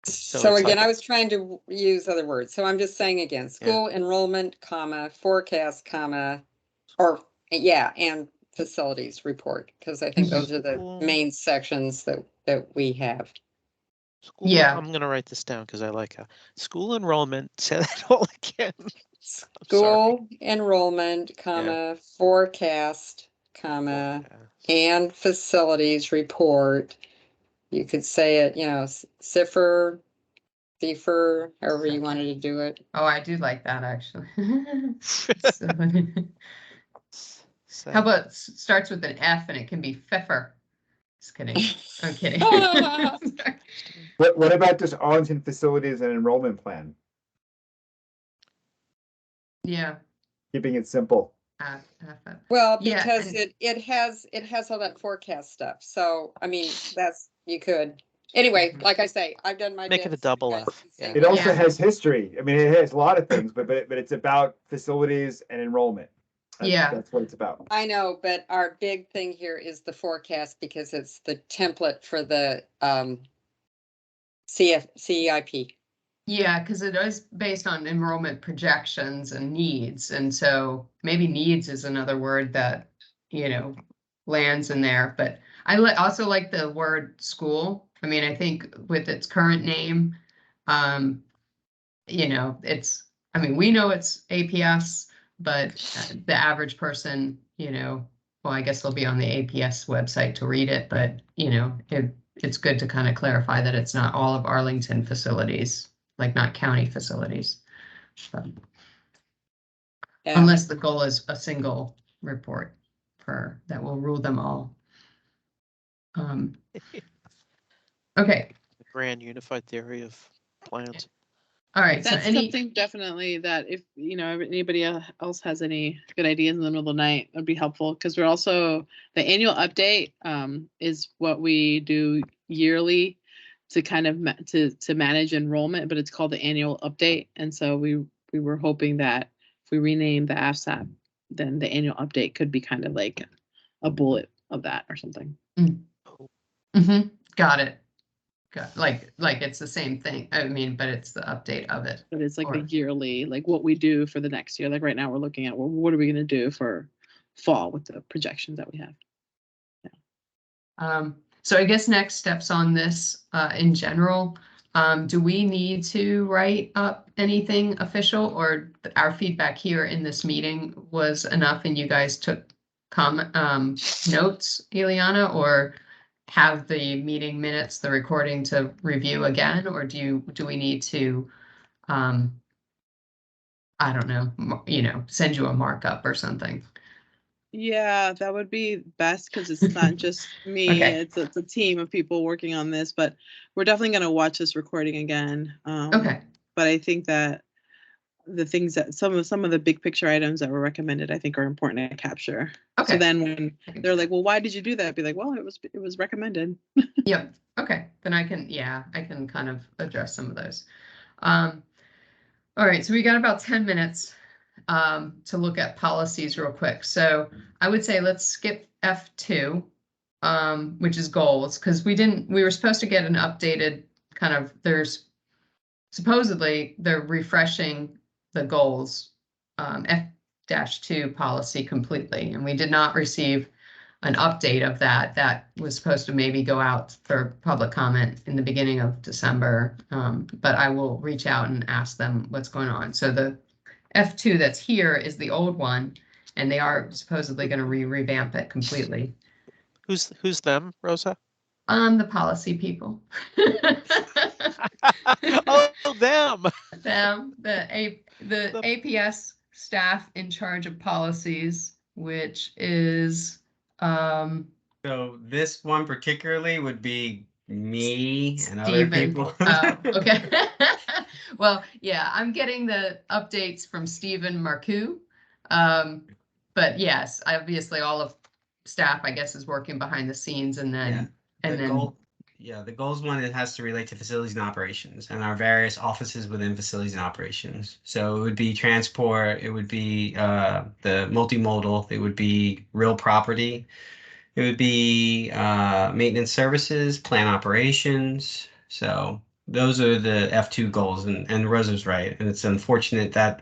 Speaker 7: So
Speaker 9: it's
Speaker 7: again,
Speaker 9: like
Speaker 7: I was trying to use other words. So I'm just saying again, school enrollment, comma, forecast, comma, or yeah, and facilities report, because I think those are the
Speaker 9: School.
Speaker 7: main sections that we have.
Speaker 9: School,
Speaker 2: Yeah.
Speaker 9: I'm going to write this down because I like school enrollment. Say that all again.
Speaker 7: School enrollment, comma, forecast, comma, and facilities report. You could say it, CIFR, however you wanted to do it.
Speaker 2: Oh, I do like that actually. So, how about starts with an F and it can be Pfeffer? Just kidding. I'm kidding.
Speaker 4: What about just Arlington facilities and enrollment plan?
Speaker 2: Yeah.
Speaker 4: Keeping it simple.
Speaker 7: Well,
Speaker 2: Yeah,
Speaker 7: because
Speaker 2: and-
Speaker 7: it has all that forecast stuff. So I mean, you could. Anyway, like I say, I've done my
Speaker 9: Make it a
Speaker 7: bits.
Speaker 9: double
Speaker 7: You guys
Speaker 9: F,
Speaker 7: can say
Speaker 9: yeah.
Speaker 4: It
Speaker 7: what
Speaker 4: also
Speaker 7: you-
Speaker 4: has history. I mean, it has a lot of things, but it's about facilities and enrollment.
Speaker 2: Yeah.
Speaker 4: That's what it's about.
Speaker 7: I know, but our big thing here is the forecast because it's the template for the CIP.
Speaker 2: Yeah, because it is based on enrollment projections and needs. And so maybe needs is another word that, lands in there. But I also like the word school. I mean, I think with its current name, we know it's APS, but the average person, well, I guess they'll be on the APS website to read it, but, it's good to kind of clarify that it's not all of Arlington facilities, like not county facilities. So,
Speaker 7: Yeah.
Speaker 2: unless the goal is a single report that will rule them all. Okay.
Speaker 9: The grand unified theory of plans.
Speaker 2: All right.
Speaker 8: That's
Speaker 2: so
Speaker 8: something definitely that if anybody else has any good ideas in the middle of the night, would be helpful, because we're also the annual update is what we do yearly to kind of to manage enrollment, but it's called the annual update. And so we were hoping that if we rename the AFSAP, then the annual update could be kind of like a bullet of that or something.
Speaker 2: Got it. Like it's the same thing. I mean, but it's the update of it.
Speaker 8: But it's like a yearly, like what we do for the next year. Like right now, we're looking at, well, what are we going to do for fall with the projections that we have?
Speaker 2: Yeah. So I guess next steps on this in general. Do we need to write up anything official, or our feedback here in this meeting was enough and you guys took notes, Ileana, or have the meeting minutes, the recording to review again, or do we need to, I don't know, send you a markup or something?
Speaker 8: Yeah, that would be best, because it's not just me.
Speaker 2: Okay.
Speaker 8: It's a team of people working on this, but we're definitely going to watch this recording again.
Speaker 2: Okay.
Speaker 8: But I think that the things that some of the big picture items that were recommended, I think, are important to capture.
Speaker 2: Okay.
Speaker 8: So then when they're like, well, why did you do that? Be like, well, it was recommended.
Speaker 2: Yep. Okay. Then I can kind of address some of those. All right. So we got about 10 minutes to look at policies real quick. So I would say let's skip F2, which is goals, because we were supposed to get an updated kind of, supposedly they're refreshing the goals, F-2 policy completely. And we did not receive an update of that. That was supposed to maybe go out for public comment in the beginning of December. But I will reach out and ask them what's going on. So the F2 that's here is the old one, and they are supposedly going to revamp it completely.
Speaker 9: Who's them, Rosa?
Speaker 2: The policy people.
Speaker 9: Oh, them.
Speaker 2: Them, the APS staff in charge of policies which is,
Speaker 5: So this one particularly would be me and other
Speaker 2: Stephen.
Speaker 5: people.
Speaker 2: Oh, okay. Well, yeah, I'm getting the updates from Stephen Marcoux. But yes, obviously all of staff, I guess, is working behind the scenes and
Speaker 5: Yeah.
Speaker 2: then, and
Speaker 5: The
Speaker 2: then,
Speaker 5: goal, yeah, the goals one, it has to relate to facilities and operations and our various offices within facilities and operations. So it would be transport, it would be the multimodal, it would be real property, it would be maintenance services, plant operations. So those are the F2 goals, and Rosa's right. And it's unfortunate that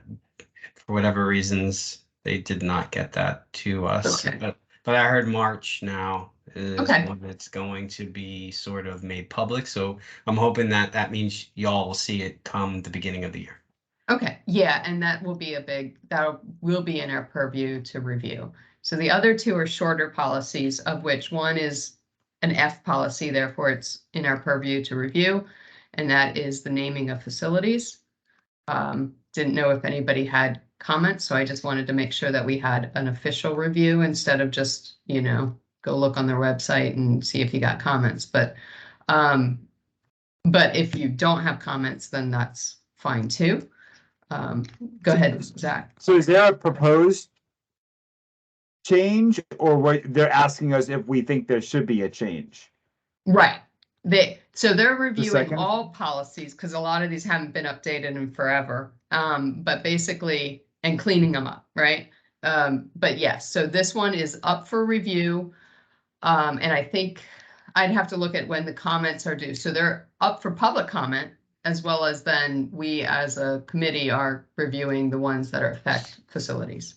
Speaker 5: for whatever reasons they did not get that to us.
Speaker 2: Okay.
Speaker 5: But I heard March now is
Speaker 2: Okay.
Speaker 5: when it's going to be sort of made public. So I'm hoping that that means y'all will see it come the beginning of the year.
Speaker 2: okay, yeah, and that will be that will be in our purview to review. So the other two are shorter policies, of which one is an F policy, therefore it's in our purview to review, and that is the naming of facilities. Didn't know if anybody had comments, so I just wanted to make sure that we had an official review instead of just, go look on their website and see if you got comments. But if you don't have comments, then that's fine too. Go ahead, Zach.
Speaker 4: So is there a proposed change, or what they're asking us if we think there should be a change?
Speaker 2: Right. So they're reviewing
Speaker 4: second?
Speaker 2: all policies because a lot of these haven't been updated in forever. But basically, and cleaning them up, right? But yes, so this one is up for review. And I think I'd have to look at when the comments are due. So they're up for public comment, as well as then we as a committee are reviewing the ones that affect facilities.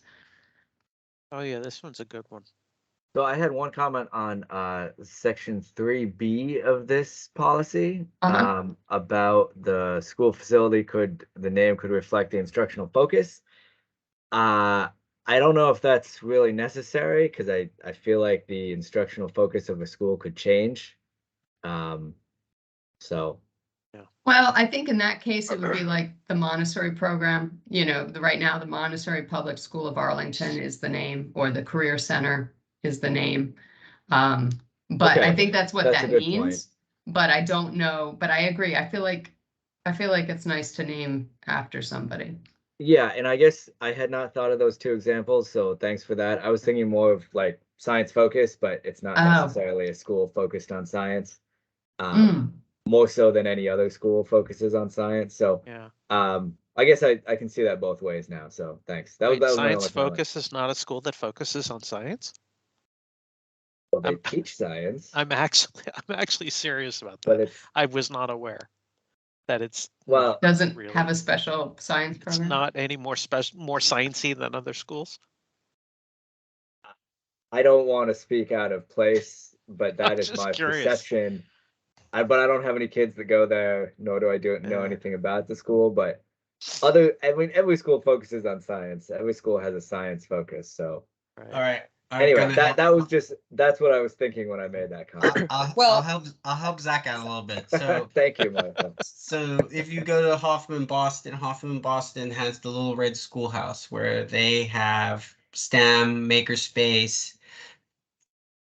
Speaker 9: Oh yeah, this one's a good one.
Speaker 1: So I had one comment on section 3B of this policy about the school facility the name could reflect the instructional focus. I don't know if that's really necessary because I feel like the instructional focus of a school could change. So.
Speaker 2: Well, I think in that case, it would be like the Montessori program, right now, the Montessori Public School of Arlington is the name, or the Career Center is the name. But
Speaker 1: Okay,
Speaker 2: I think that's what
Speaker 1: that's a
Speaker 2: that
Speaker 1: good
Speaker 2: means.
Speaker 1: point.
Speaker 2: But I don't know, but I agree. I feel like it's nice to name after somebody.
Speaker 1: Yeah, and I guess I had not thought of those two examples, so thanks for that. I was thinking more of like science focus, but it's not necessarily a school focused on science. More so than any other school focuses on science. So
Speaker 9: Yeah.
Speaker 1: I guess I can see that both ways now. So thanks. That was my
Speaker 9: Science
Speaker 1: only comment.
Speaker 9: Focus is not a school that focuses on science.
Speaker 1: Well, they teach science.
Speaker 9: I'm actually serious about
Speaker 1: But
Speaker 9: that.
Speaker 1: it's
Speaker 9: I was not aware that it's
Speaker 1: well
Speaker 2: doesn't
Speaker 9: really
Speaker 2: have a special science program.
Speaker 9: It's not any more sciencey than other schools.
Speaker 1: I don't want to speak out of place, but that
Speaker 9: I'm
Speaker 1: is
Speaker 9: just
Speaker 1: my
Speaker 9: curious.
Speaker 1: perception. But I don't have any kids that go there, nor do I know anything about the school. But every school focuses on science. Every school has a science focus. So
Speaker 9: Right.
Speaker 5: All right.
Speaker 1: anyway, that's what I was thinking when I made that comment.
Speaker 5: I'll help Zach out a little bit. So
Speaker 1: Thank you, Michael.
Speaker 5: So if you go to Hoffman Boston has the little red schoolhouse where they have STEM, makerspace,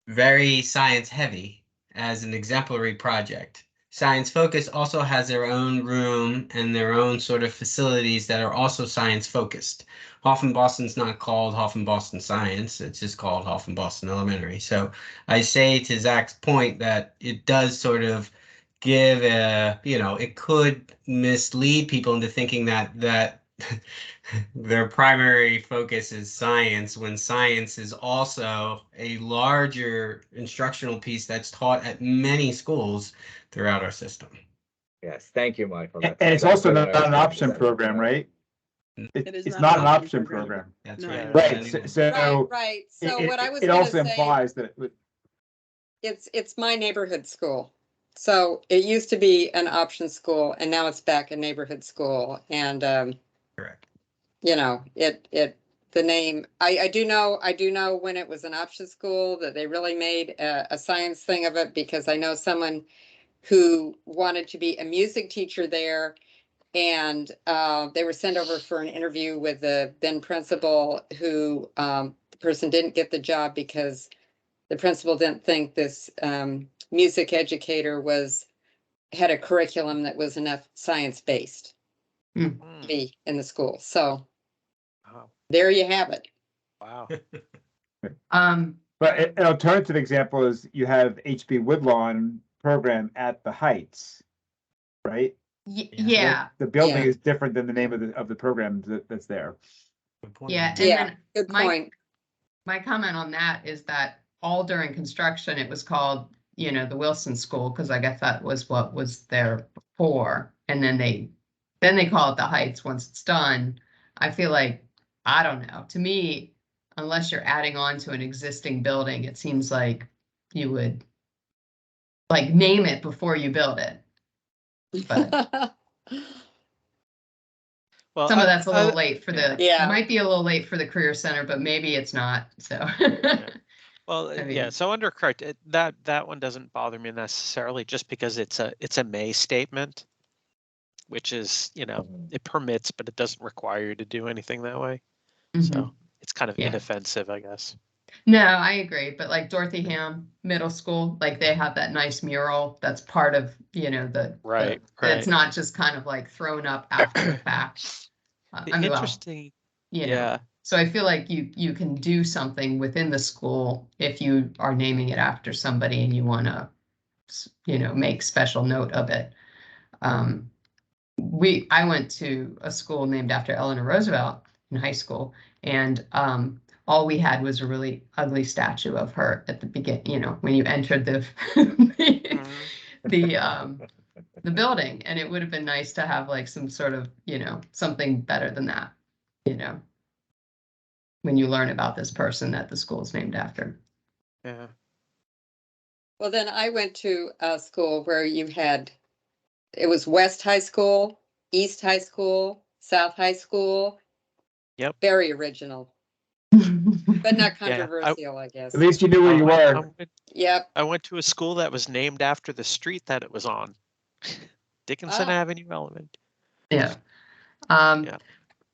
Speaker 5: very science heavy as an exemplary project. Science Focus also has their own room and their own sort of facilities that are also science focused. Hoffman Boston's not called Hoffman Boston Science, it's just called Hoffman Boston Elementary. So I say to Zach's point that it does sort of give it could mislead people into thinking that their primary focus is science, when science is also a larger instructional piece that's taught at many schools throughout our system.
Speaker 1: Yes, thank you, Michael.
Speaker 4: And it's also not an option program, right? It's not an option program.
Speaker 5: That's
Speaker 8: No.
Speaker 5: right.
Speaker 4: Right. So
Speaker 7: Right. So what I was
Speaker 4: it
Speaker 7: gonna
Speaker 4: also
Speaker 7: say,
Speaker 4: implies that it would.
Speaker 7: it's my neighborhood school. So it used to be an option school and now it's back a neighborhood school. And,
Speaker 5: Correct.
Speaker 7: the name, I do know when it was an option school that they really made a science thing of it, because I know someone who wanted to be a music teacher there, and they were sent over for an interview with the then principal, who person didn't get the job because the principal didn't think this music educator had a curriculum that was enough science-based to be in the school. So
Speaker 9: Wow.
Speaker 7: there you have it.
Speaker 9: Wow.
Speaker 4: But an alternative example is you have HB Woodlawn program at the Heights, right?
Speaker 2: Yeah,
Speaker 4: The building
Speaker 7: Yeah.
Speaker 4: is different than the name of the program that's there.
Speaker 5: Good point.
Speaker 2: yeah. And
Speaker 7: Yeah,
Speaker 2: then
Speaker 7: good
Speaker 2: my-
Speaker 7: point.
Speaker 2: my comment on that is that all during construction, it was called, the Wilson School, because I guess that was what was there before. And then they call it the Heights once it's done. I feel like, I don't know, to me, unless you're adding on to an existing building, it seems like you would like name it before you build it. But
Speaker 9: Well,
Speaker 2: some of that's a little late for
Speaker 9: yeah.
Speaker 2: the,
Speaker 7: Yeah.
Speaker 2: might be a little late for the Career Center, but maybe it's not, so.
Speaker 9: Well,
Speaker 2: I
Speaker 9: yeah.
Speaker 2: mean-
Speaker 9: So under correct, that one doesn't bother me necessarily, just because it's a may statement, which is, it permits, but it doesn't require you to do anything that way.
Speaker 2: Mhm.
Speaker 9: So it's kind of
Speaker 2: Yeah.
Speaker 9: inoffensive, I guess.
Speaker 2: No, I agree, but like Dorothy Ham Middle School, like they have that nice mural that's part of,
Speaker 9: Right,
Speaker 2: it's
Speaker 9: right.
Speaker 2: not just kind of like thrown up after the fact.
Speaker 9: The
Speaker 2: I mean, well,
Speaker 9: interesting,
Speaker 2: you know,
Speaker 9: yeah,
Speaker 2: so I feel like you can do something within the school if you are naming it after somebody and you want to, make special note of it. I went to a school named after Eleanor Roosevelt in high school, and all we had was a really ugly statue of her at the beginning, when you entered the the building, and it would have been nice to have like some sort of, something better than that, when you learn about this person that the school is named after.
Speaker 9: yeah.
Speaker 7: Well, then I went to a school where it was West High School, East High School, South High School.
Speaker 9: Yep.
Speaker 7: Very original, but not
Speaker 9: Yeah,
Speaker 7: controversial, I guess.
Speaker 4: At least you knew where you were.
Speaker 7: Yep.
Speaker 9: I went to a school that was named after the street that it was on. Dickinson
Speaker 7: Ah.
Speaker 9: Avenue Element.
Speaker 2: Yeah.
Speaker 9: Yeah.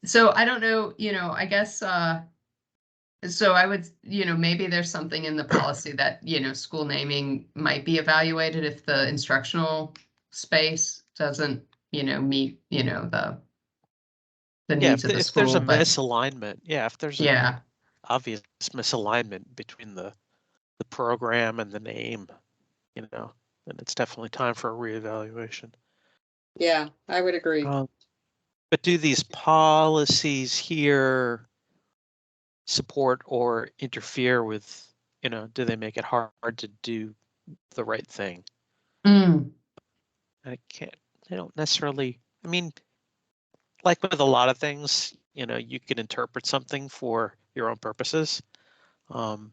Speaker 2: So I don't know, I guess, so I would, maybe there's something in the policy that, school naming might be evaluated if the instructional space doesn't, meet, the
Speaker 9: Yeah,
Speaker 2: needs of the
Speaker 9: if there's a
Speaker 2: school, but
Speaker 9: misalignment, if there's
Speaker 2: yeah,
Speaker 9: an obvious misalignment between the program and the name, then it's definitely time for a reevaluation.
Speaker 7: Yeah, I would agree.
Speaker 9: But do these policies here support or interfere with, do they make it hard to do the right thing?
Speaker 2: Mm,
Speaker 9: They don't necessarily, I mean, like with a lot of things, you can interpret something for your own purposes. Nothing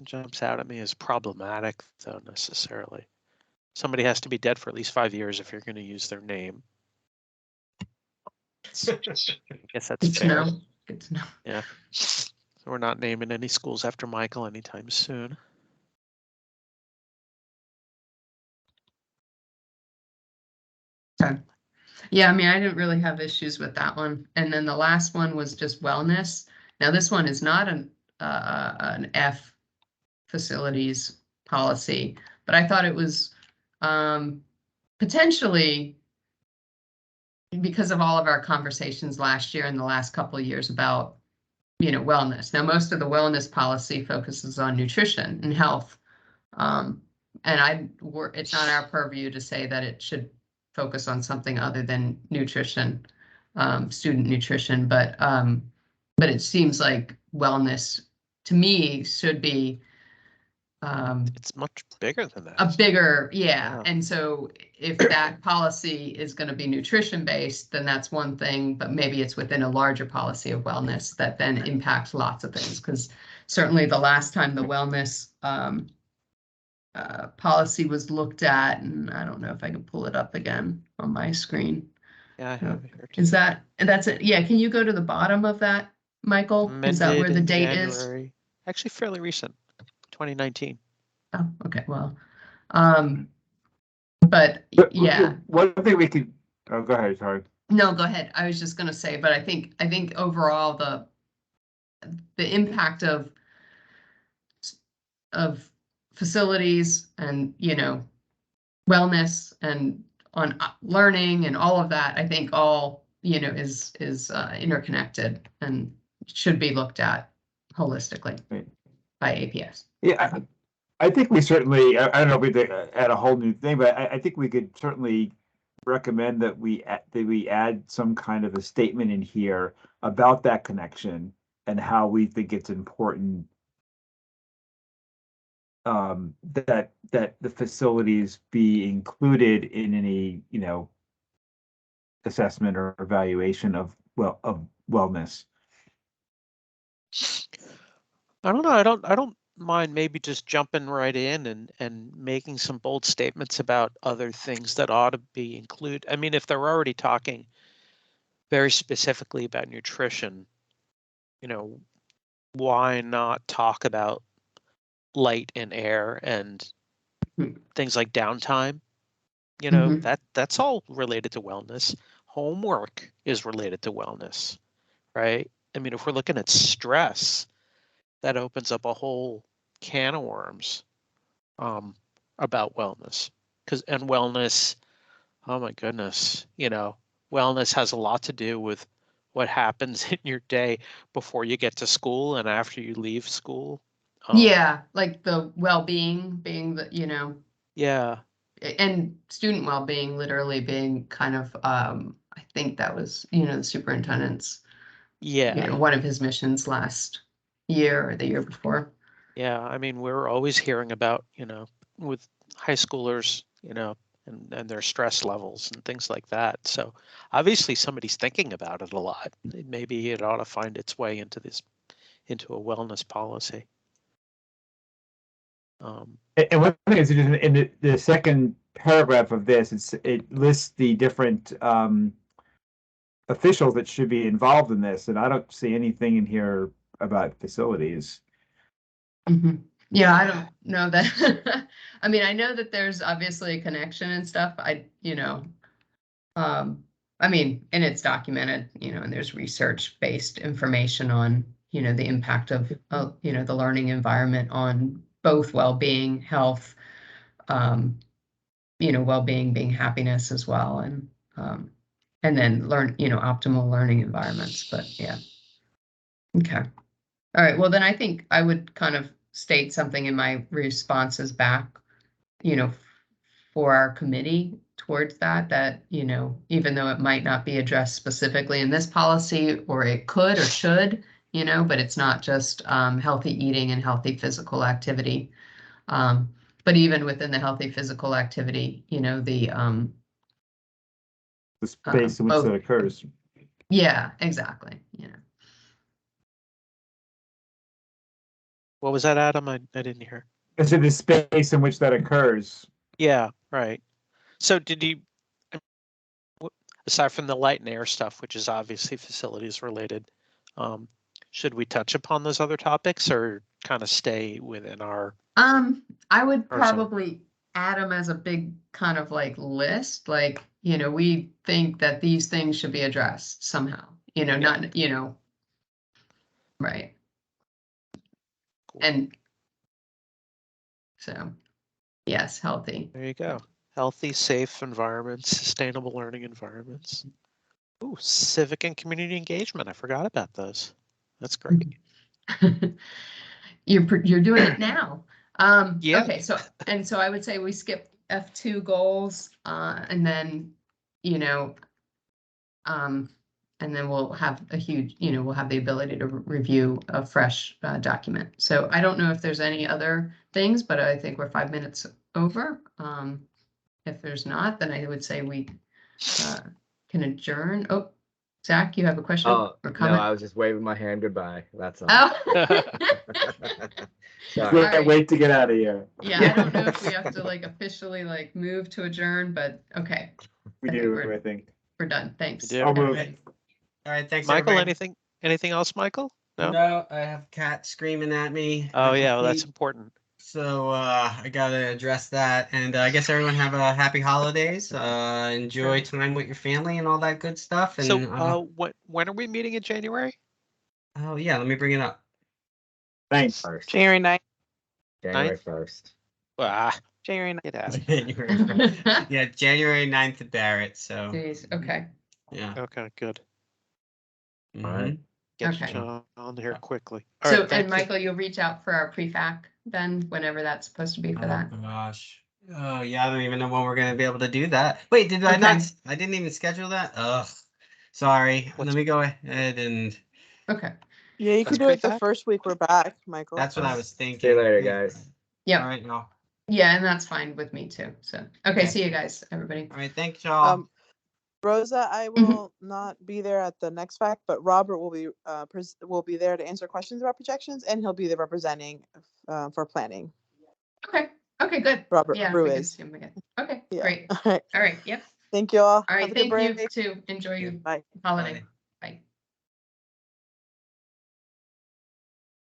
Speaker 9: jumps out at me as problematic, though, necessarily. Somebody has to be dead for at least 5 years if you're going to use their name. I guess that's
Speaker 2: good to
Speaker 9: fair.
Speaker 2: know. Good to know.
Speaker 9: Yeah. So we're not naming any schools after Michael anytime soon.
Speaker 2: Okay. Yeah, I mean, I didn't really have issues with that one. And then the last one was just wellness. Now, this one is not an F facilities policy, but I thought it was potentially, because of all of our conversations last year and the last couple of years about, wellness. Now, most of the wellness policy focuses on nutrition and health. And it's not our purview to say that it should focus on something other than nutrition, student nutrition, but it seems like wellness to me should be
Speaker 9: It's much bigger than that.
Speaker 2: a bigger,
Speaker 9: Yeah.
Speaker 2: And so if that policy is going to be nutrition based, then that's one thing, but maybe it's within a larger policy of wellness that then impacts lots of things. Because certainly the last time the wellness policy was looked at, and I don't know if I can pull it up again on my screen.
Speaker 9: Yeah, I have it here.
Speaker 2: Is that's it? Yeah, can you go to the bottom of that, Michael? Is that where the
Speaker 9: Amended in
Speaker 2: date
Speaker 9: January.
Speaker 2: is?
Speaker 9: Actually, fairly recent, 2019.
Speaker 2: Oh, okay, well, but yeah.
Speaker 4: One thing we could, oh, go ahead, sorry.
Speaker 2: No, go ahead. I was just gonna say, but I think overall the impact of facilities and, wellness and on learning and all of that, I think all, is interconnected and should be looked at holistically
Speaker 4: Right.
Speaker 2: by APS.
Speaker 4: Yeah, I think we certainly, I don't know if we add a whole new thing, but I think we could certainly recommend that we add some kind of a statement in here about that connection and how we think it's important that the facilities be included in any, assessment or evaluation of wellness.
Speaker 9: I don't know. I don't mind maybe just jumping right in and making some bold statements about other things that ought to be included. I mean, if they're already talking very specifically about nutrition, why not talk about light and air and things like downtime? That's all related to wellness. Homework is related to wellness, right? I mean, if we're looking at stress, that opens up a whole can of worms about wellness. And wellness, oh my goodness, wellness has a lot to do with what happens in your day before you get to school and after you leave school.
Speaker 2: Yeah, like the well-being being the,
Speaker 9: Yeah.
Speaker 2: and student well-being literally being kind of, I think that was, the superintendent's, one of his missions last year or the year before.
Speaker 9: Yeah, I mean, we're always hearing about, with high schoolers, and their stress levels and things like that. So obviously somebody's thinking about it a lot. Maybe it ought to find its way into a wellness policy.
Speaker 4: And one thing is in the second paragraph of this, it lists the different officials that should be involved in this, and I don't see anything in here about facilities.
Speaker 2: Mm-hmm. Yeah, I don't know that. I mean, I know that there's obviously a connection and stuff. I mean, and it's documented, and there's research-based information on, the impact of, the learning environment on both well-being, health, well-being being happiness as well, and then optimal learning environments. But yeah. Okay. All right. Well, then I think I would kind of state something in my responses back, for our committee towards that, even though it might not be addressed specifically in this policy, or it could or should, but it's not just healthy eating and healthy physical activity. But even within the healthy physical activity, the
Speaker 4: space in which that occurs.
Speaker 2: Yeah, exactly.
Speaker 9: What was that, Adam? I didn't hear.
Speaker 4: It's in the space in which that occurs.
Speaker 9: Yeah, right. So did you, aside from the light and air stuff, which is obviously facilities related, should we touch upon those other topics or kind of stay within our?
Speaker 2: I would probably add them as a big kind of like list, like, we think that these things should be addressed somehow, not, right.
Speaker 9: Cool.
Speaker 2: And so, yes, healthy.
Speaker 9: There you go. Healthy, safe environments, sustainable learning environments. Ooh, civic and community engagement. I forgot about those. That's great.
Speaker 2: You're doing it now.
Speaker 9: Yeah.
Speaker 2: Okay, so I would say we skip F2 goals, and then, and then we'll have a huge, we'll have the ability to review a fresh document. So I don't know if there's any other things, but I think we're 5 minutes over. If there's not, then I would say we can adjourn. Oh, Zach, you have a question or comment?
Speaker 1: No, I was just waving my hand goodbye. That's all.
Speaker 2: Oh.
Speaker 4: Can't wait to get out of here.
Speaker 2: Yeah, I don't know if we have to like officially like move to adjourn, but okay.
Speaker 4: We do, I think.
Speaker 2: We're done. Thanks.
Speaker 4: I'll move.
Speaker 5: All right, thanks,
Speaker 9: Michael,
Speaker 5: everybody.
Speaker 9: anything else, Michael?
Speaker 5: No, I have cat screaming at me.
Speaker 9: Oh yeah, well, that's important.
Speaker 5: So I gotta address that, and I guess everyone have a happy holidays. Enjoy time with your family and all that good stuff. And
Speaker 9: so when are we meeting in January?
Speaker 5: Oh yeah, let me bring it up.
Speaker 4: Thanks.
Speaker 1: First,
Speaker 10: January 9th.
Speaker 1: January 1st.
Speaker 9: Ah,
Speaker 10: January 9th.
Speaker 9: get out of
Speaker 5: January 1st. Yeah, January 9th at Barrett. So
Speaker 2: Jeez, okay.
Speaker 5: yeah.
Speaker 9: Okay, good.
Speaker 1: All right.
Speaker 5: Mhm.
Speaker 9: Get
Speaker 2: Okay.
Speaker 9: on here quickly. All
Speaker 2: So,
Speaker 9: right, thank
Speaker 2: and
Speaker 9: you.
Speaker 2: Michael, you'll reach out for our pre-fac then, whenever that's supposed to be for that.
Speaker 5: Oh gosh. Oh yeah, I don't even know when we're gonna be able to do that. Wait, did I
Speaker 2: Okay.
Speaker 5: not? I didn't even schedule that. Ugh. Sorry.
Speaker 9: What's-
Speaker 5: Let me go ahead and.
Speaker 2: Okay.
Speaker 10: Yeah, you
Speaker 9: That's
Speaker 10: can do it the
Speaker 9: pre-fac?
Speaker 10: first week we're back, Michael.
Speaker 5: That's what I was thinking.
Speaker 1: See you later,
Speaker 5: Yeah.
Speaker 1: guys.
Speaker 2: Yep.
Speaker 5: All right, y'all.
Speaker 2: Yeah, and that's fine with me too. So, okay,
Speaker 5: Okay.
Speaker 2: see you guys, everybody.
Speaker 5: All right, thanks, y'all.
Speaker 10: Rosa, I will not be there at the next FAC, but Robert will be there to answer questions about projections, and he'll be there representing for planning.
Speaker 2: Okay. Okay, good.
Speaker 10: Robert
Speaker 2: Yeah,
Speaker 10: Brew
Speaker 2: we can
Speaker 10: is.
Speaker 2: see him again. Okay,
Speaker 10: Yeah.
Speaker 2: great.
Speaker 10: All right.
Speaker 2: All right. Yep.
Speaker 10: Thank you all.
Speaker 2: All right.
Speaker 10: Have a good
Speaker 2: Thank you
Speaker 10: break.
Speaker 2: too. Enjoy your
Speaker 10: Bye.
Speaker 2: holiday.
Speaker 5: Bye.